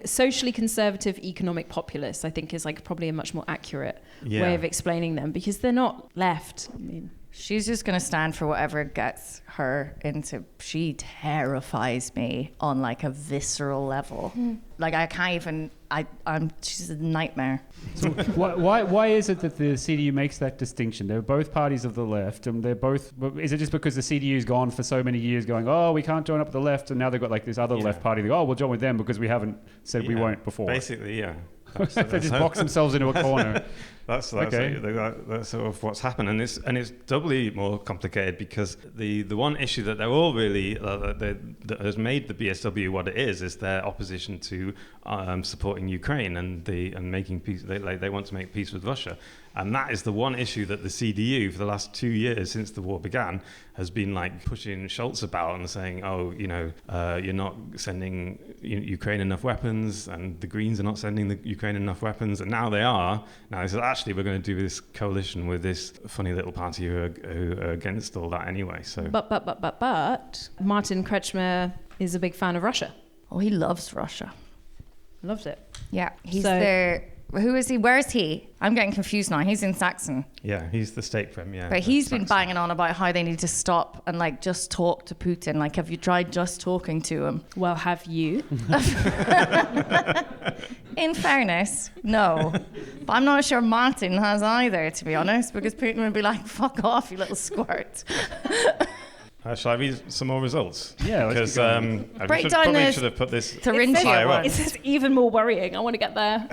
[SPEAKER 2] socially conservative economic populist, I think is like probably a much more accurate way of explaining them, because they're not left. I mean,
[SPEAKER 4] She's just going to stand for whatever gets her into... She terrifies me on like a visceral level. Like I can't even... she's a nightmare.
[SPEAKER 3] So why is it that the CDU makes that distinction? They're both parties of the left, and they're both... Is it just because the CDU's gone for so many years going, oh, we can't join up with the left, and now they've got like this other left party, like, oh, we'll join with them because we haven't said we won't before.
[SPEAKER 5] Basically, yeah.
[SPEAKER 3] They just box themselves into a corner.
[SPEAKER 5] That's
[SPEAKER 3] Okay.
[SPEAKER 5] That's sort of what's happened, and it's doubly more complicated because the one issue that they're all really that has made the BSW what it is their opposition to supporting Ukraine and making peace. They want to make peace with Russia, And that is the one issue that the CDU for the last 2 years since the war began has been like pushing Scholz about and saying, oh, you're not sending Ukraine enough weapons, and the Greens are not sending the Ukraine enough weapons, and now they are. Now he says, actually, we're going to do this coalition with this funny little party who are against all that anyway. So,
[SPEAKER 2] But Martin Kretschmer is a big fan of Russia.
[SPEAKER 4] Oh, he loves Russia.
[SPEAKER 2] Loves it.
[SPEAKER 4] Yeah, he's
[SPEAKER 2] So-
[SPEAKER 4] there. Who is he? Where is he? I'm getting confused now. He's in Saxon.
[SPEAKER 5] yeah, he's the state premier.
[SPEAKER 4] But he's been
[SPEAKER 5] Saxon.
[SPEAKER 4] banging on about how they need to stop and like just talk to Putin. Like, have you tried just talking to him?
[SPEAKER 2] Well, have you?
[SPEAKER 4] In fairness, no. But I'm not sure Martin has either, to be honest, because Putin would be like, fuck off, you little squirt.
[SPEAKER 5] Shall I read some more results?
[SPEAKER 3] Yeah, let's
[SPEAKER 5] because
[SPEAKER 3] keep going.
[SPEAKER 4] Break
[SPEAKER 5] we
[SPEAKER 4] down
[SPEAKER 5] probably
[SPEAKER 4] the
[SPEAKER 5] should have put this
[SPEAKER 4] Thuringia
[SPEAKER 5] higher up.
[SPEAKER 4] one.
[SPEAKER 2] It says even more worrying. I want to get there.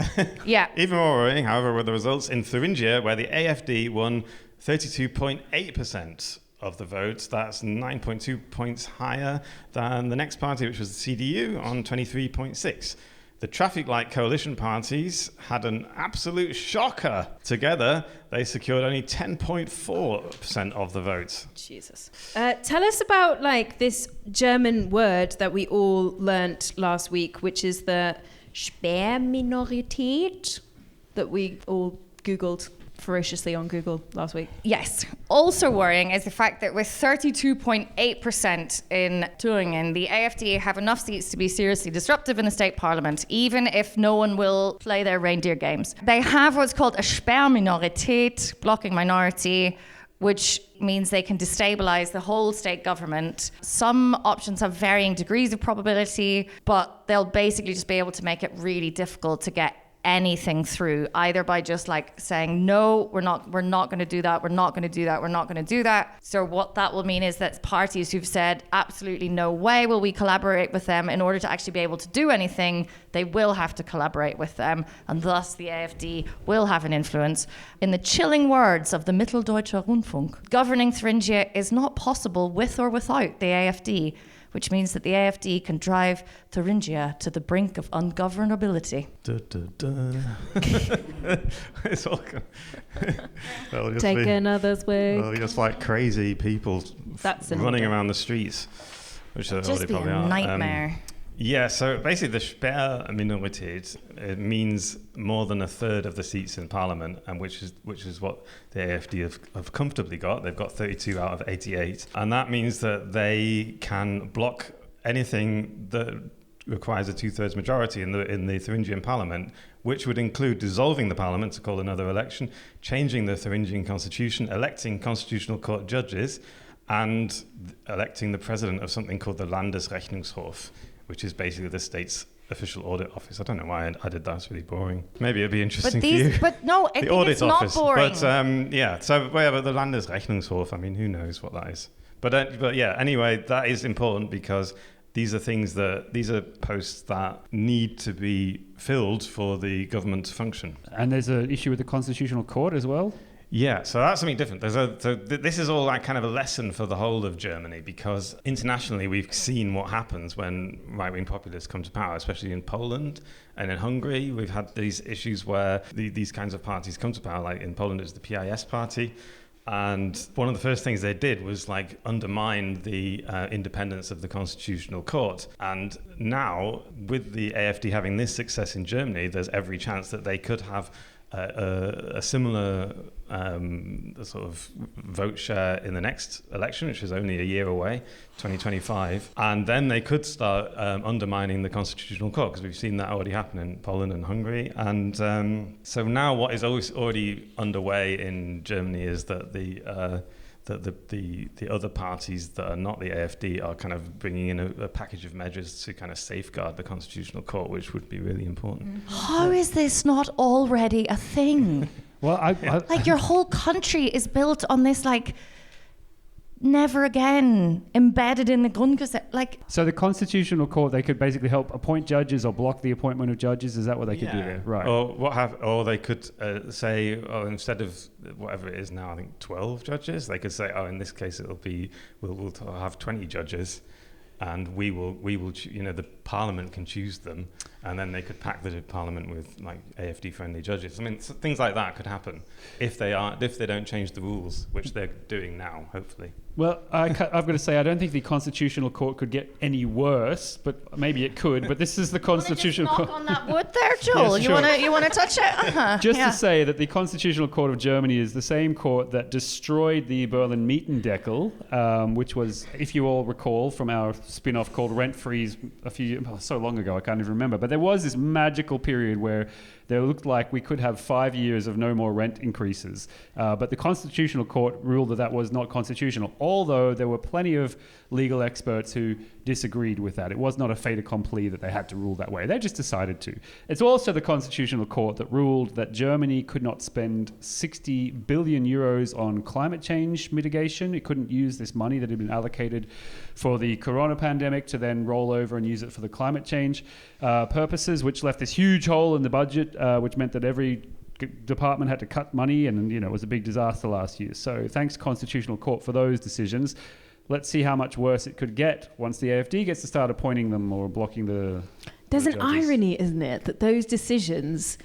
[SPEAKER 4] Yeah.
[SPEAKER 5] Even more worrying, however, were the results in Thuringia, where the AfD won 32.8% of the votes. That's 9.2 points higher than the next party, which was the CDU, on 23.6. The traffic light coalition parties had an absolute shocker. Together, they secured only 10.4% of the votes.
[SPEAKER 2] Jesus. Tell us about like this German word that we all learnt last week, which is the Sperrminorität that we all Googled ferociously on Google last week.
[SPEAKER 4] Yes. Also worrying is the fact that with 32.8% in Thüringen, the AfD have enough seats to be seriously disruptive in the state parliament, even if no one will play their reindeer games. They have what's called a Sperrminorität, blocking minority, which means they can destabilize the whole state government. Some options have varying degrees of probability, but they'll basically just be able to make it really difficult to get anything through, either by just like saying, no, we're not going to do that, we're not going to do that, we're not going to do that. So what that will mean is that parties who've said absolutely no way will we collaborate with them, in order to actually be able to do anything, they will have to collaborate with them, and thus the AfD will have an influence. In the chilling words of the Mitteldeutscher Rundfunk, governing Thuringia is not possible with or without the AfD, which means that the AfD can drive Thuringia to the brink of ungovernability.
[SPEAKER 5] It's all they'll just
[SPEAKER 2] Take
[SPEAKER 5] be,
[SPEAKER 2] another's way.
[SPEAKER 5] they'll be just like crazy people
[SPEAKER 2] That's
[SPEAKER 5] running
[SPEAKER 2] another.
[SPEAKER 5] around the streets, which they
[SPEAKER 4] Just be
[SPEAKER 5] probably
[SPEAKER 4] a
[SPEAKER 5] are.
[SPEAKER 4] nightmare.
[SPEAKER 5] Yeah, so basically the Sperrminorität, it means more than a third of the seats in Parliament, and which is what the AfD have comfortably got. They've got 32 out of 88, and that means that they can block anything that requires a 2/3 majority in the Thuringian Parliament, which would include dissolving the Parliament to call another election, changing the Thuringian constitution, electing constitutional court judges, and electing the president of something called the Landesrechnungshof, which is basically the state's official audit office. I don't know why I did that. It's really boring. Maybe it'd be interesting for you.
[SPEAKER 4] But no, I
[SPEAKER 5] The
[SPEAKER 4] think
[SPEAKER 5] audit
[SPEAKER 4] it's
[SPEAKER 5] office.
[SPEAKER 4] not boring.
[SPEAKER 5] But but the Landesrechnungshof, I mean, who knows what that is? But yeah, anyway, that is important because these are posts that need to be filled for the government to function.
[SPEAKER 3] And there's an issue with the Constitutional Court as well.
[SPEAKER 5] Yeah, so that's something different. This is all like kind of a lesson for the whole of Germany, because internationally we've seen what happens when right-wing populists come to power, especially in Poland and in Hungary. We've had these issues where these kinds of parties come to power. Like in Poland, it's the PIS party. And one of the first things they did was like undermine the independence of the Constitutional Court. And now, with the AfD having this success in Germany, there's every chance that they could have a similar sort of vote share in the next election, which is only a year away, 2025, and then they could start undermining the Constitutional Court, because we've seen that already happen in Poland and Hungary. And so now what is already underway in Germany is that the other parties that are not the AfD are kind of bringing in a package of measures to kind of safeguard the Constitutional Court, which would be really important.
[SPEAKER 4] How is this not already a thing?
[SPEAKER 3] Well,
[SPEAKER 4] Like your whole country is built on this like never again embedded in the Grundgesetz. Like,
[SPEAKER 3] so the Constitutional Court, they could basically help appoint judges or block the appointment of judges. Is that what they could do there? Right.
[SPEAKER 5] Or they could say, instead of whatever it is now, I think 12 judges, they could say, in this case we'll have 20 judges, and we will the Parliament can choose them, and then they could pack the Parliament with like AFD-friendly judges. I mean, things like that could happen if they don't change the rules, which they're doing now, hopefully.
[SPEAKER 3] Well, I've got to say, I don't think the Constitutional Court could get any worse, but maybe it could. But this is the Constitutional Court.
[SPEAKER 4] Knock on that wood there, Joel.
[SPEAKER 3] Yes, sure.
[SPEAKER 4] You want to touch it? Uh-huh.
[SPEAKER 3] Just to say that the Constitutional Court of Germany is the same court that destroyed the Berlin Mietendeckel, which was, if you all recall, from our spin-off called Rent Freeze so long ago, I can't even remember. But there was this magical period where there looked like we could have 5 years of no more rent increases. But the Constitutional Court ruled that was not constitutional, although there were plenty of legal experts who disagreed with that. It was not a fait accompli that they had to rule that way. They just decided to. It's also the Constitutional Court that ruled that Germany could not spend 60 billion euros on climate change mitigation. It couldn't use this money that had been allocated for the corona pandemic to then roll over and use it for the climate change purposes, which left this huge hole in the budget, which meant that every department had to cut money, and it was a big disaster last year. So thanks Constitutional Court for those decisions. Let's see how much worse it could get once the AfD gets to start appointing them or blocking the
[SPEAKER 2] There's
[SPEAKER 3] the
[SPEAKER 2] an
[SPEAKER 3] judges.
[SPEAKER 2] irony, isn't it, that those decisions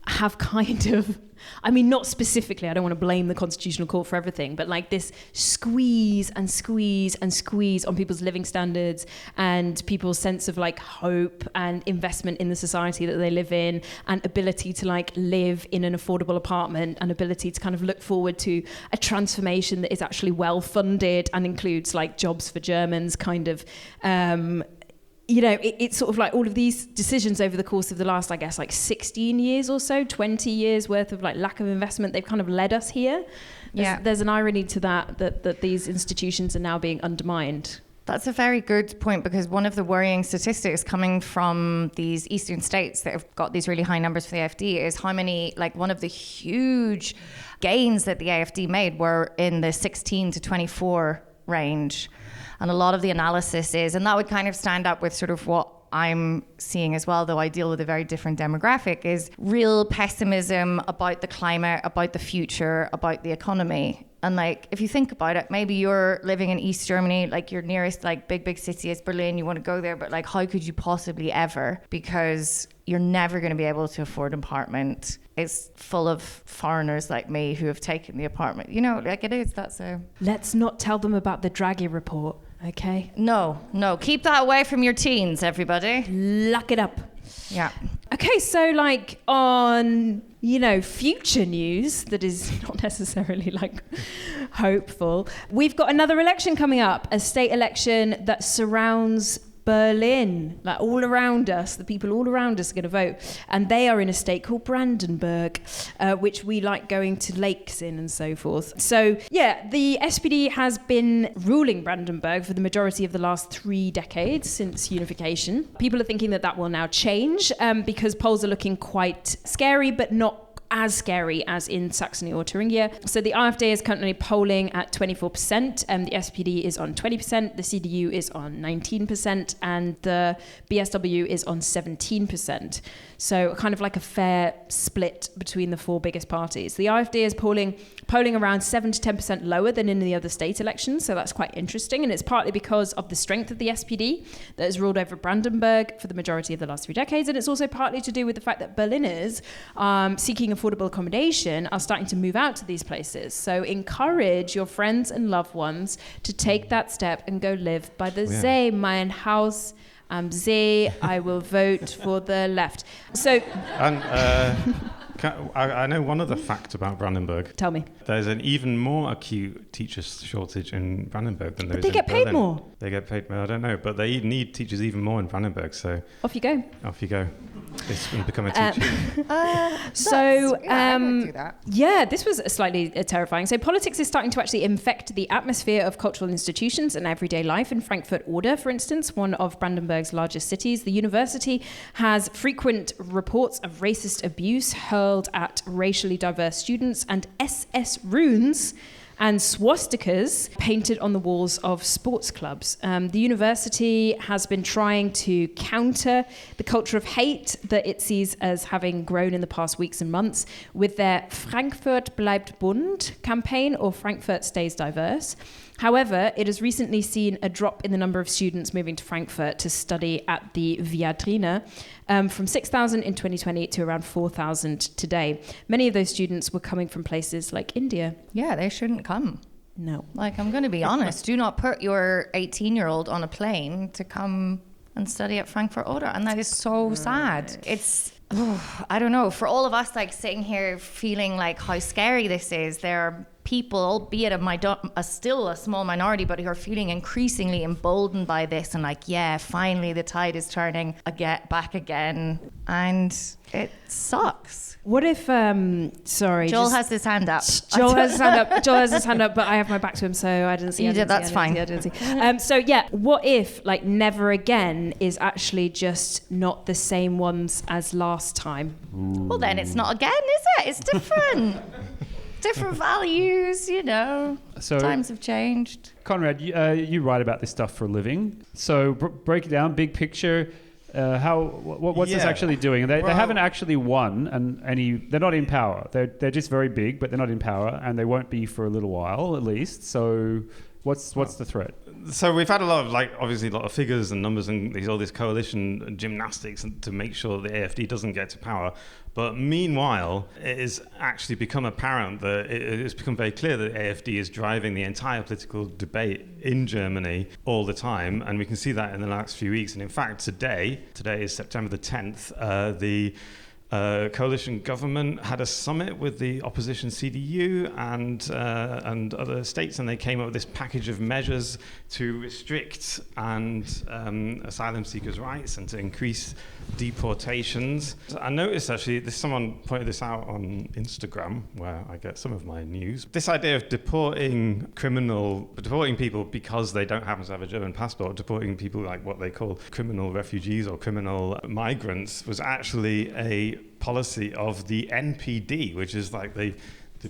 [SPEAKER 2] have kind of, I mean, not specifically, I don't want to blame the Constitutional Court for everything, but like this squeeze and squeeze and squeeze on people's living standards and people's sense of like hope and investment in the society that they live in, and ability to like live in an affordable apartment, and ability to kind of look forward to a transformation that is actually well funded and includes like jobs for Germans, kind of it's sort of like all of these decisions over the course of the last, I guess, like 16 years or so, 20 years worth of like lack of investment, they've kind of led us here. There's an irony to that these institutions are now being undermined.
[SPEAKER 4] That's a very good point, because one of the worrying statistics coming from these eastern states that have got these really high numbers for the AfD is how many, like one of the huge gains that the AfD made were in the 16 to 24 range. And a lot of the analysis is, and that would kind of stand up with sort of what I'm seeing as well, though I deal with a very different demographic, is real pessimism about the climate, about the future, about the economy. And like, if you think about it, maybe you're living in East Germany, like your nearest like big city is Berlin, you want to go there, but like how could you possibly ever? Because you're never going to be able to afford an apartment. It's full of foreigners like me who have taken the apartment. Like it is, that's a...
[SPEAKER 2] Let's not tell them about the Draghi report, okay?
[SPEAKER 4] No, keep that away from your teens, everybody.
[SPEAKER 2] Lock it up.
[SPEAKER 4] Yeah.
[SPEAKER 2] Okay, so like on, future news that is not necessarily like hopeful, we've got another election coming up, a state election that surrounds Berlin, like all around us, the people all around us are going to vote, and they are in a state called Brandenburg, which we like going to lakes in and so forth. So yeah, the SPD has been ruling Brandenburg for the majority of the last 3 decades since unification. People are thinking that will now change because polls are looking quite scary, but not as scary as in Saxony or Thuringia. So the AfD is currently polling at 24%, the SPD is on 20%, the CDU is on 19%, and the BSW is on 17%. So kind of like a fair split between the 4 biggest parties. The AfD is polling around 7 to 10% lower than in the other state elections, so that's quite interesting, and it's partly because of the strength of the SPD that has ruled over Brandenburg for the majority of the last 3 decades, and it's also partly to do with the fact that Berliners seeking affordable accommodation are starting to move out to these places. So encourage your friends and loved ones to take that step and go live by the See. Mein Haus am See. I will vote for the left. So...
[SPEAKER 5] I know one other fact about Brandenburg.
[SPEAKER 2] Tell me.
[SPEAKER 5] There's an even more acute teacher shortage in Brandenburg than there is in Berlin.
[SPEAKER 2] But they get paid more.
[SPEAKER 5] They get paid more, I don't know, but they need teachers even more in Brandenburg, so...
[SPEAKER 2] Off you go.
[SPEAKER 5] It's become a teacher.
[SPEAKER 4] I would do that.
[SPEAKER 2] Yeah, this was slightly terrifying. So politics is starting to actually infect the atmosphere of cultural institutions and everyday life. In Frankfurt Oder, for instance, one of Brandenburg's largest cities, the university has frequent reports of racist abuse hurled at racially diverse students, and SS runes and swastikas painted on the walls of sports clubs. The university has been trying to counter the culture of hate that it sees as having grown in the past weeks and months with their Frankfurt bleibt bunt campaign, or Frankfurt stays diverse. However, it has recently seen a drop in the number of students moving to Frankfurt to study at the Viadrina, from 6,000 in 2020 to around 4,000 today. Many of those students were coming from places like India.
[SPEAKER 4] Yeah, they shouldn't come.
[SPEAKER 2] No.
[SPEAKER 4] Like, I'm going to be honest. Do not put your 18-year-old on a plane to come and study at Frankfurt Oder. And that is so sad. It's, I don't know, for all of us like sitting here feeling like how scary this is, there are people, albeit still a small minority, but who are feeling increasingly emboldened by this and like, yeah, finally the tide is turning back again. And it sucks.
[SPEAKER 2] What if,
[SPEAKER 4] Joel has his hand up.
[SPEAKER 2] Joel has his hand up, but I have my back to him, so I didn't see it.
[SPEAKER 4] That's fine.
[SPEAKER 2] So yeah, what if like Never Again is actually just not the same ones as last time?
[SPEAKER 4] Well, then it's not again, is it? It's different. Different values, you know.
[SPEAKER 3] So,
[SPEAKER 4] times have changed.
[SPEAKER 3] Konrad, you write about this stuff for a living. So break it down, big picture. What's this actually doing? They haven't actually won, and they're not in power. They're just very big, but they're not in power, and they won't be for a little while at least. So what's the threat?
[SPEAKER 5] So we've had a lot of obviously a lot of figures and numbers and all this coalition gymnastics to make sure the AfD doesn't get to power. But meanwhile, it has actually become apparent that it has become very clear that the AfD is driving the entire political debate in Germany all the time. And we can see that in the last few weeks. And in fact, today is September the 10th, the coalition government had a summit with the opposition CDU and other states, and they came up with this package of measures to restrict asylum seekers' rights and to increase deportations. I noticed actually, someone pointed this out on Instagram, where I get some of my news. This idea of deporting people because they don't happen to have a German passport, deporting people like what they call criminal refugees or criminal migrants, was actually a policy of the NPD, which is like the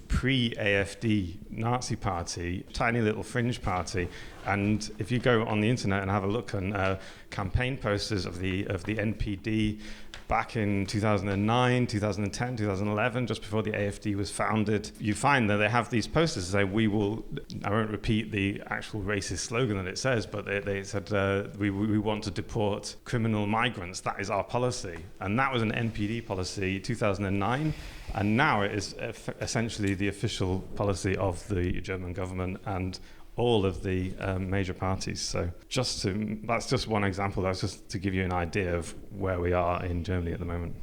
[SPEAKER 5] pre-AfD Nazi party, tiny little fringe party. And if you go on the internet and have a look on campaign posters of the NPD back in 2009, 2010, 2011, just before the AfD was founded, you find that they have these posters that say, I won't repeat the actual racist slogan that it says, but they said, we want to deport criminal migrants. That is our policy. And that was an NPD policy 2009. And now it is essentially the official policy of the German government and all of the major parties. So that's just one example. That's just to give you an idea of where we are in Germany at the moment.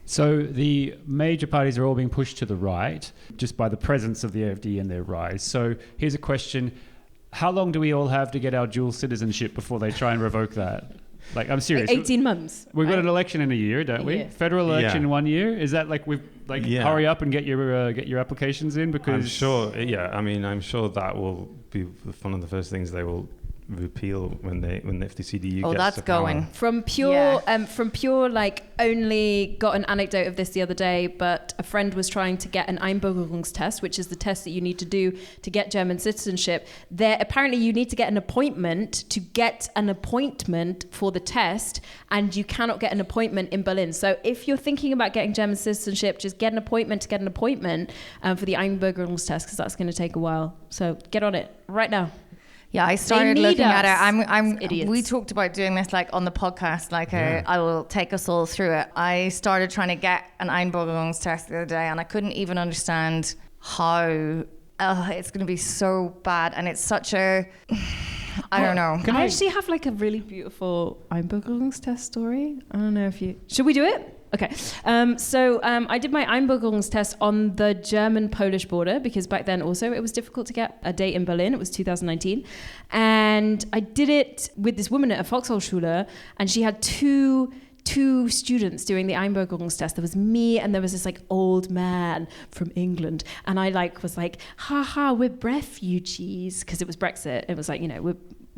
[SPEAKER 3] So the major parties are all being pushed to the right just by the presence of the AfD and their rise. So here's a question. How long do we all have to get our dual citizenship before they try and revoke that? Like, I'm serious.
[SPEAKER 2] 18 months.
[SPEAKER 3] We've got an election in a year, don't we?
[SPEAKER 2] Yeah.
[SPEAKER 3] Federal election in 1 year. Is that hurry up and get your applications in? Because
[SPEAKER 5] I'm sure. Yeah, I mean, I'm sure that will be one of the first things they will repeal when the CDU gets
[SPEAKER 4] that's
[SPEAKER 5] to power.
[SPEAKER 4] going
[SPEAKER 2] from pure like, only got an anecdote of this the other day, but a friend was trying to get an Einbürgerungstest, which is the test that you need to do to get German citizenship. There apparently you need to get an appointment for the test, and you cannot get an appointment in Berlin. So if you're thinking about getting German citizenship, just get an appointment for the Einbürgerungstest, because that's going to take a while. So get on it right now.
[SPEAKER 4] Yeah, I started looking at it.
[SPEAKER 2] I'm idiots.
[SPEAKER 4] We talked about doing this like on the podcast. I will take us all through it. I started trying to get an Einbürgerungstest the other day, and I couldn't even understand how it's going to be so bad, and it's such a I don't know.
[SPEAKER 2] I actually have like a really beautiful Einbürgerungstest story. I don't know if should we do it? Okay, so I did my Einbürgerungstest on the German-Polish border, because back then also it was difficult to get a date in Berlin. It was 2019. And I did it with this woman at a Volkshochschule, and she had two students doing the Einbürgerungstest. There was me, and there was this like old man from England. And I was like, haha, we're refugees, because it was Brexit. It was like, we're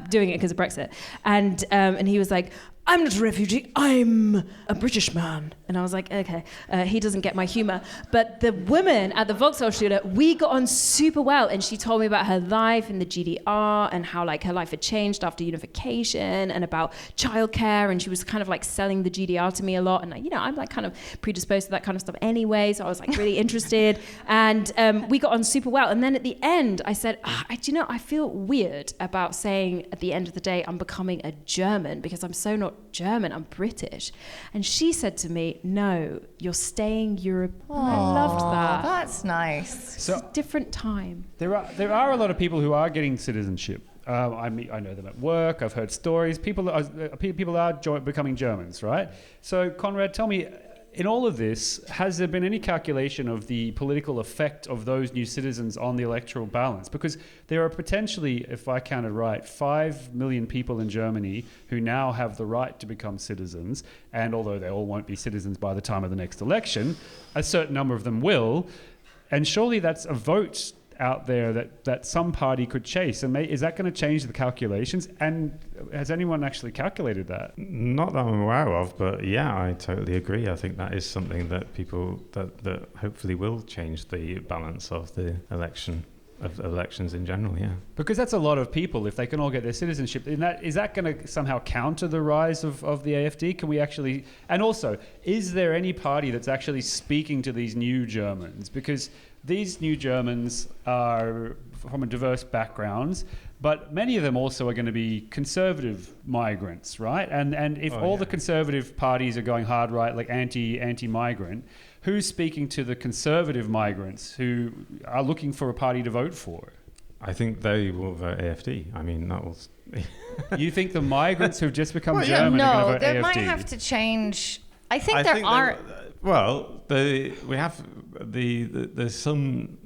[SPEAKER 2] doing it because of Brexit. And he was like, I'm not a refugee, I'm a British man. And I was like, okay, he doesn't get my humor. But the woman at the Volkshochschule, we got on super well. And she told me about her life in the GDR and how like her life had changed after unification and about childcare. And she was kind of like selling the GDR to me a lot. And I'm like kind of predisposed to that kind of stuff anyway. So I was like really interested. And we got on super well. And then at the end, I said, I feel weird about saying at the end of the day, I'm becoming a German because I'm so not German, I'm British. And she said to me, no, you're staying European. I loved that.
[SPEAKER 4] That's nice.
[SPEAKER 2] So, it's a different time.
[SPEAKER 3] There are a lot of people who are getting citizenship. I know them at work. I've heard stories. People are becoming Germans, right? So, Konrad, tell me, in all of this, has there been any calculation of the political effect of those new citizens on the electoral balance? Because there are potentially, if I counted right, 5 million people in Germany who now have the right to become citizens. And although they all won't be citizens by the time of the next election, a certain number of them will. And surely that's a vote out there that some party could chase. And is that going to change the calculations? And has anyone actually calculated that?
[SPEAKER 5] Not that I'm aware of, but yeah, I totally agree. I think that is something that people that hopefully will change the balance of the elections in general, yeah.
[SPEAKER 3] Because that's a lot of people if they can all get their citizenship. Is that going to somehow counter the rise of the AfD? Can we actually... And also, is there any party that's actually speaking to these new Germans? Because these new Germans are from a diverse backgrounds, but many of them also are going to be conservative migrants, right? And if the conservative parties are going hard right, like anti-migrant, who's speaking to the conservative migrants who are looking for a party to vote for?
[SPEAKER 5] I think they will vote AfD. I mean, that will...
[SPEAKER 3] You think the migrants who've just become German are going to vote AfD?
[SPEAKER 4] No, they might have to change... I think there's some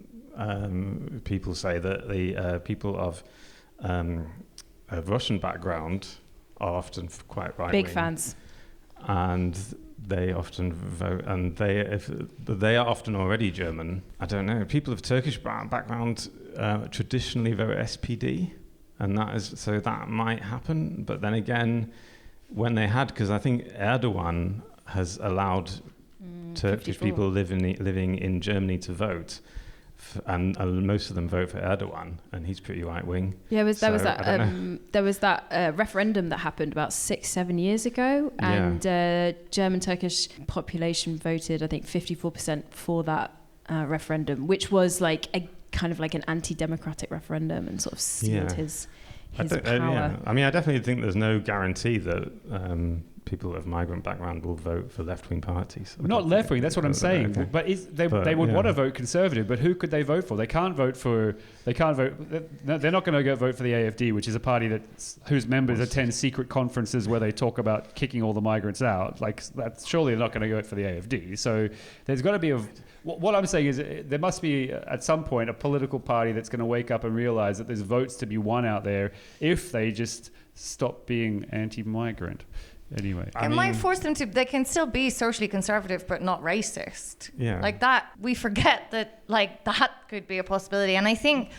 [SPEAKER 4] people say that the people of Russian background are often quite right-wing.
[SPEAKER 2] Big fans.
[SPEAKER 5] And they often vote, and they are often already German. I don't know. People of Turkish background traditionally vote SPD, and that might happen. But then again, when they had, because I think Erdogan has allowed Turkish 54 people living in Germany to vote, and most of them vote for Erdogan, and he's pretty right wing. Yeah,
[SPEAKER 2] there was that referendum that happened about 6-7 years ago, and German Turkish population voted, I think, 54% for that referendum, which was like a kind of like an anti-democratic referendum and sort of sealed his power.
[SPEAKER 5] I mean, I definitely think there's no guarantee that people of migrant background will vote for left-wing parties.
[SPEAKER 3] Not left-wing, that's what I'm saying. Okay. But they would want to vote Conservative, but who could they vote for? They're not going to go vote for the AfD, which is a party whose members attend secret conferences where they talk about kicking all the migrants out. Surely they're not going to go for the AfD. So there's got to be what I'm saying is there must be at some point a political party that's going to wake up and realize that there's votes to be won out there if they just stop being anti-migrant. Anyway,
[SPEAKER 4] it might force them to. They can still be socially conservative, but not racist.
[SPEAKER 5] Yeah,
[SPEAKER 4] like that. We forget that. Like that could be a possibility. And I think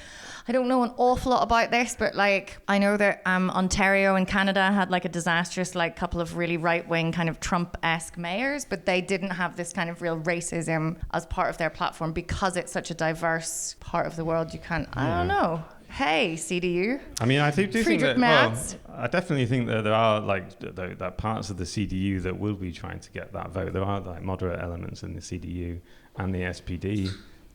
[SPEAKER 4] I don't know an awful lot about this, but like I know that Ontario in Canada had like a disastrous like couple of really right-wing kind of Trump-esque mayors, but they didn't have this kind of real racism as part of their platform because it's such a diverse part of the world. You can't. I don't know. Hey, CDU.
[SPEAKER 5] I mean, I do think that. I definitely think that there are that parts of the CDU that will be trying to get that vote. There are like moderate elements in the CDU and the SPD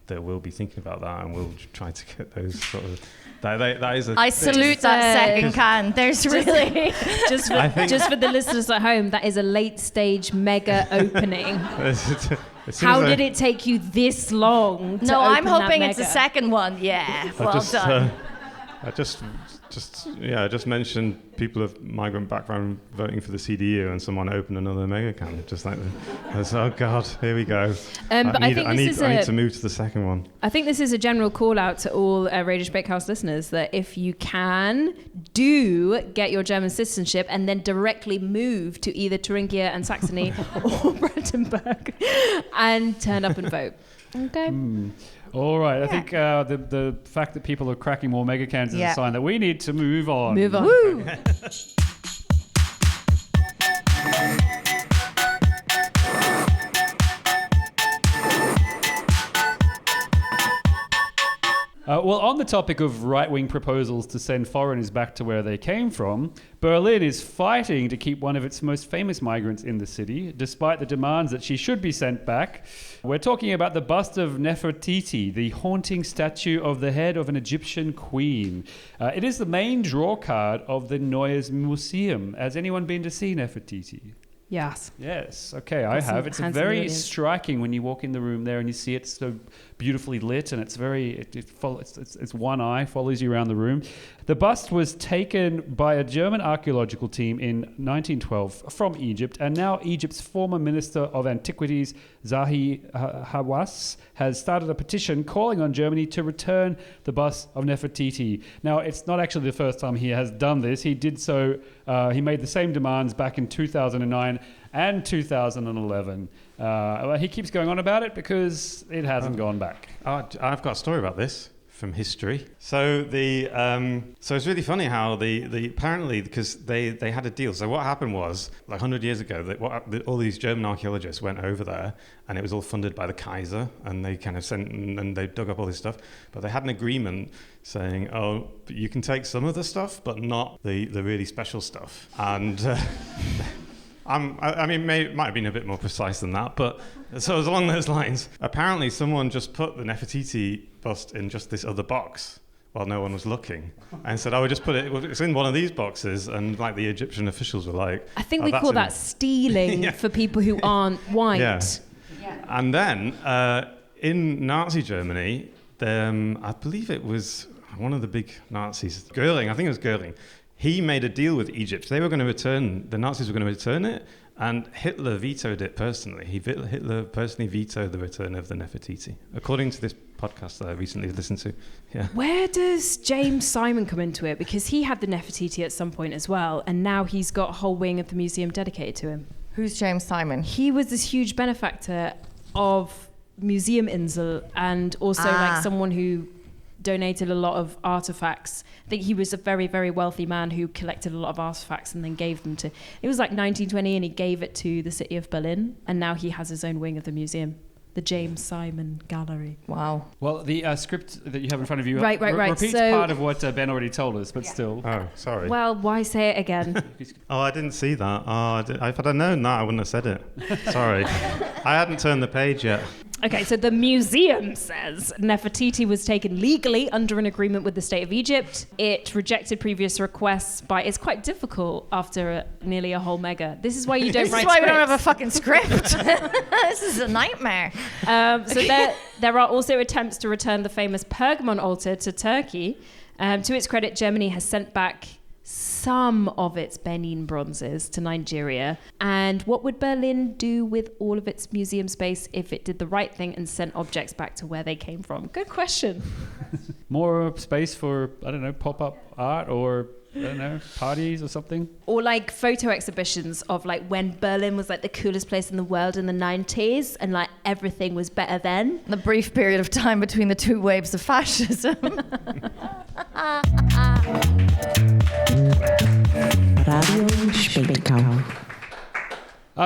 [SPEAKER 5] that will be thinking about that and will try to get those sort of. That is. I
[SPEAKER 4] salute that second can. There's really
[SPEAKER 2] just for the listeners at home. That is a late stage mega opening. How did it take you this long?
[SPEAKER 4] No, I'm hoping it's the second one. Yeah, well done.
[SPEAKER 5] I just mentioned people of migrant background voting for the CDU, and someone opened another Megacan. Just like, oh God, here we go. I need to move to the second one.
[SPEAKER 2] I think this is a general call out to all Radio Spätkauf listeners that if you can, do get your German citizenship and then directly move to either Thuringia and Saxony or Brandenburg and turn up and vote. Okay.
[SPEAKER 3] All right. I think the fact that people are cracking more Megacans is a sign that we need to move on.
[SPEAKER 2] Move on. Woo!
[SPEAKER 3] Well, on the topic of right-wing proposals to send foreigners back to where they came from, Berlin is fighting to keep one of its most famous migrants in the city, despite the demands that she should be sent back. We're talking about the bust of Nefertiti, the haunting statue of the head of an Egyptian queen. It is the main draw card of the Neues Museum. Has anyone been to see Nefertiti?
[SPEAKER 2] Yes.
[SPEAKER 3] Yes, okay, I have. It's very striking when you walk in the room there and you see it so beautifully lit, and it's one eye, follows you around the room. The bust was taken by a German archaeological team in 1912 from Egypt, and now Egypt's former Minister of Antiquities, Zahi Hawass, has started a petition calling on Germany to return the bust of Nefertiti. Now, it's not actually the first time he has done this. He did so, he made the same demands back in 2009 and 2011. He keeps going on about it because it hasn't gone back.
[SPEAKER 5] I've got a story about this from history. So so it's really funny how the apparently, because they had a deal. So what happened was, like 100 years ago, all these German archaeologists went over there, and it was all funded by the Kaiser, and they kind of sent and they dug up all this stuff. But they had an agreement saying, "Oh, you can take some of the stuff, but not the really special stuff." And I mean, it might have been a bit more precise than that, but so it was along those lines. Apparently, someone just put the Nefertiti bust in just this other box while no one was looking, and said, "I would just put it's in one of these boxes." And like the Egyptian officials were like,
[SPEAKER 2] I think we call that stealing for people who aren't white.
[SPEAKER 5] Yeah. And then in Nazi Germany, I believe it was one of the big Nazis, Goering. I think it was Goering. He made a deal with Egypt. They were going to return, the Nazis were going to return it, and Hitler vetoed it personally. Hitler personally vetoed the return of the Nefertiti, according to this podcast that I recently listened to. Yeah.
[SPEAKER 2] Where does James Simon come into it? Because he had the Nefertiti at some point as well, and now he's got a whole wing of the museum dedicated to him.
[SPEAKER 4] Who's James Simon?
[SPEAKER 2] He was this huge benefactor of Museum Insel, and also like someone who donated a lot of artifacts. I think he was a very, very wealthy man who collected a lot of artifacts and then gave them to... It was like 1920, and he gave it to the city of Berlin, and now he has his own wing of the museum, the James Simon Gallery.
[SPEAKER 4] Wow.
[SPEAKER 3] Well, the script that you have in front of you
[SPEAKER 2] right.
[SPEAKER 3] repeats
[SPEAKER 2] So,
[SPEAKER 3] part of what Ben already told us, but still.
[SPEAKER 5] Oh, sorry.
[SPEAKER 2] Well, why say it again?
[SPEAKER 5] Oh, I didn't see that. If I'd known that, I wouldn't have said it. Sorry. I hadn't turned the page yet.
[SPEAKER 2] Okay, so the museum says Nefertiti was taken legally under an agreement with the state of Egypt. It rejected previous requests it's quite difficult after nearly a whole mega. This is why you don't write
[SPEAKER 4] This is why
[SPEAKER 2] scripts.
[SPEAKER 4] we don't have a fucking script. This is a nightmare.
[SPEAKER 2] So there are also attempts to return the famous Pergamon altar to Turkey. To its credit, Germany has sent back some of its Benin bronzes to Nigeria. And what would Berlin do with all of its museum space if it did the right thing and sent objects back to where they came from? Good question.
[SPEAKER 3] More space for, I don't know, pop-up art or, I don't know, parties or something?
[SPEAKER 2] Or like photo exhibitions of like when Berlin was like the coolest place in the world in the 90s and like everything was better then.
[SPEAKER 4] The brief period of time between the two waves of fascism.
[SPEAKER 1] Radio Spätkauf.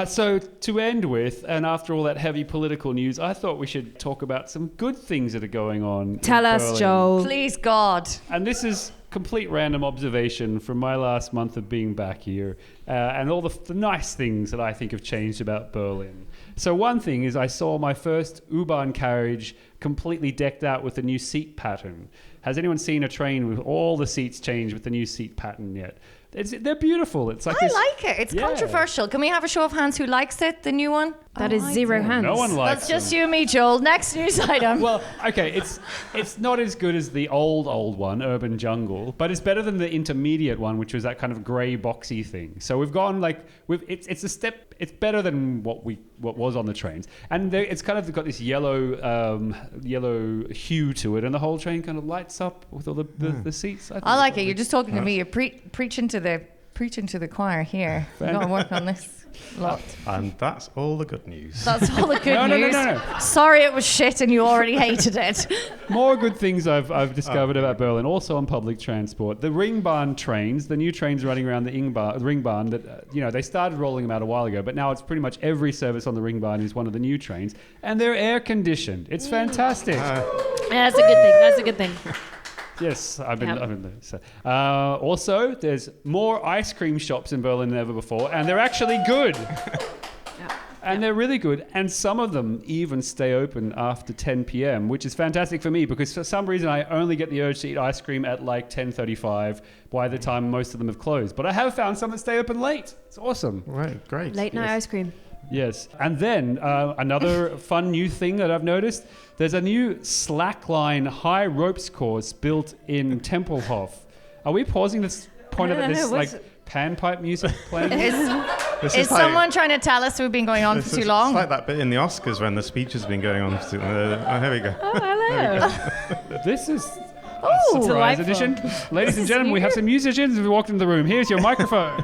[SPEAKER 3] So to end with, and after all that heavy political news, I thought we should talk about some good things that are going on.
[SPEAKER 2] Tell us,
[SPEAKER 3] Berlin.
[SPEAKER 2] Joel.
[SPEAKER 4] Please, God.
[SPEAKER 3] And this is complete random observation from my last month of being back here, and all the nice things that I think have changed about Berlin. So one thing is I saw my first U-Bahn carriage completely decked out with the new seat pattern. Has anyone seen a train with all the seats changed with the new seat pattern yet? They're beautiful. It's like
[SPEAKER 4] I like it. It's controversial. Can we have a show of hands who likes it, the new one?
[SPEAKER 2] That is zero hands.
[SPEAKER 3] No one likes
[SPEAKER 4] That's just
[SPEAKER 3] them.
[SPEAKER 4] you and me, Joel. Next news item.
[SPEAKER 3] Well, okay, it's not as good as the old one, Urban Jungle, but it's better than the intermediate one, which was that kind of grey boxy thing. So we've gone like it's a step. It's better than what was on the trains, and it's kind of got this yellow hue to it, and the whole train kind of lights up with all the seats.
[SPEAKER 4] I like it. You're just talking to me. You're preaching to the choir here. We've got to work on this. Lot.
[SPEAKER 5] And that's all the good news.
[SPEAKER 4] That's all the good news.
[SPEAKER 3] No.
[SPEAKER 4] Sorry it was shit and you already hated it.
[SPEAKER 3] More good things I've discovered about Berlin, also on public transport. The Ringbahn trains, the new trains running around the Ringbahn that, they started rolling them out a while ago, but now it's pretty much every service on the Ringbahn is one of the new trains, and they're air conditioned. It's fantastic.
[SPEAKER 2] That's a good thing. That's a good thing.
[SPEAKER 3] Yes, I've been there. So. Also, there's more ice cream shops in Berlin than ever before, and they're actually good. And they're really good, and some of them even stay open after 10 p.m., which is fantastic for me because for some reason I only get the urge to eat ice cream at like 10:35 by the time most of them have closed. But I have found some that stay open late. It's awesome.
[SPEAKER 5] Right, great.
[SPEAKER 2] Late night ice cream.
[SPEAKER 3] Yes. And then another fun new thing that I've noticed, there's a new slackline high ropes course built in Tempelhof. Are we pausing to point out that this is like panpipe music playing?
[SPEAKER 4] Is someone trying to tell us we've been going on for too long?
[SPEAKER 5] It's like that bit in the Oscars when the speech has been going on for too long. Here we go.
[SPEAKER 2] Oh, hello.
[SPEAKER 3] This is a surprise edition. Ladies and gentlemen, we have some musicians who walked into the room. Here's your microphone.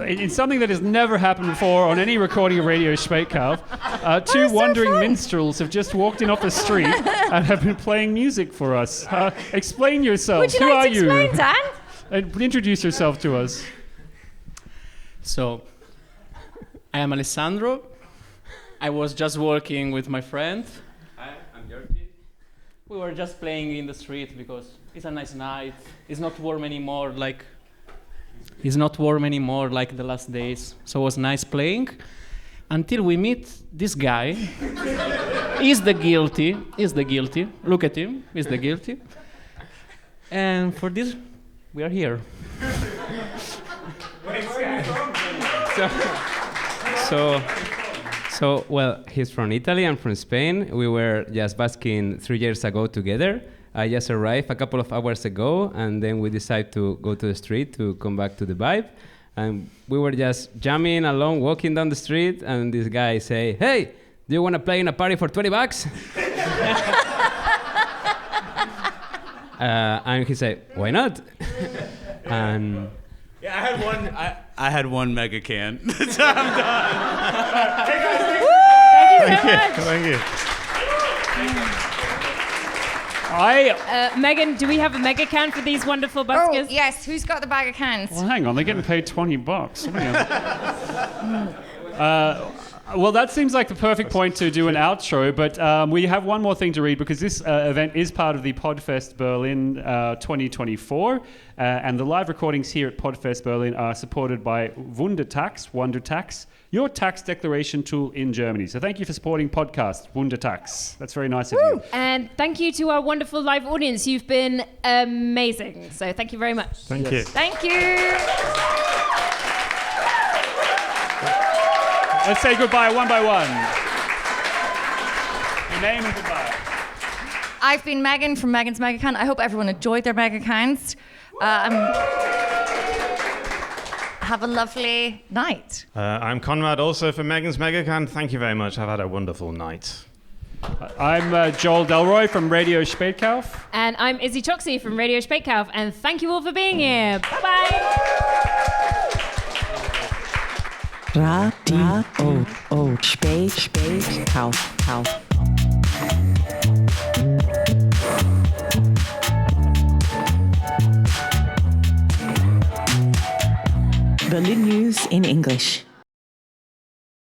[SPEAKER 3] In something that has never happened before on any recording of Radio Spätkauf, two wandering minstrels have just walked in off the street and have been playing music for us. Explain yourselves.
[SPEAKER 2] Would you like to explain, Dan?
[SPEAKER 3] And introduce yourself to us.
[SPEAKER 6] So, I am Alessandro. I was just working with my friend. Hi, I'm Georgi. We were just playing in the street because it's a nice night. It's not warm anymore like the last days. So it was nice playing until we meet this guy. He's the guilty. Look at him. He's the guilty. And for this, we are here.
[SPEAKER 7] So, well, he's from Italy, I'm from Spain. We were just basking 3 years ago together. I just arrived a couple of hours ago, and then we decided to go to the street to come back to the vibe. And we were just jamming along, walking down the street, and this guy say, "Hey, do you want to play in a party for $20?" And he said, "Why not?" And
[SPEAKER 8] yeah, I had one Megacan. So I'm done.
[SPEAKER 5] Thank you.
[SPEAKER 2] Megan, do we have a Megacan for these wonderful buskers?
[SPEAKER 4] Oh, yes. Who's got the bag of cans?
[SPEAKER 3] Well, hang on. They're getting paid $20. Well, that seems like the perfect point to do an outro, but we have one more thing to read because this event is part of the PodFest Berlin 2024, and the live recordings here at PodFest Berlin are supported by Wundertax, your tax declaration tool in Germany. So thank you for supporting podcast, Wundertax. That's very nice of you.
[SPEAKER 2] And thank you to our wonderful live audience. You've been amazing. So thank you very much.
[SPEAKER 5] Thank you.
[SPEAKER 4] Thank you.
[SPEAKER 3] Let's say goodbye one by one. Your name and goodbye.
[SPEAKER 4] I've been Megan from Megan's Megacan. I hope everyone enjoyed their Megacans. Have a lovely night.
[SPEAKER 5] I'm Konrad, also for Megan's Megacan. Thank you very much. I've had a wonderful night.
[SPEAKER 3] I'm Joel Delroy from Radio Spätkauf.
[SPEAKER 2] And I'm Izzy Choksy from Radio Spaetkauf. And thank you all for being here. Bye-bye.
[SPEAKER 1] Radio Spätkauf. Berlin news in English.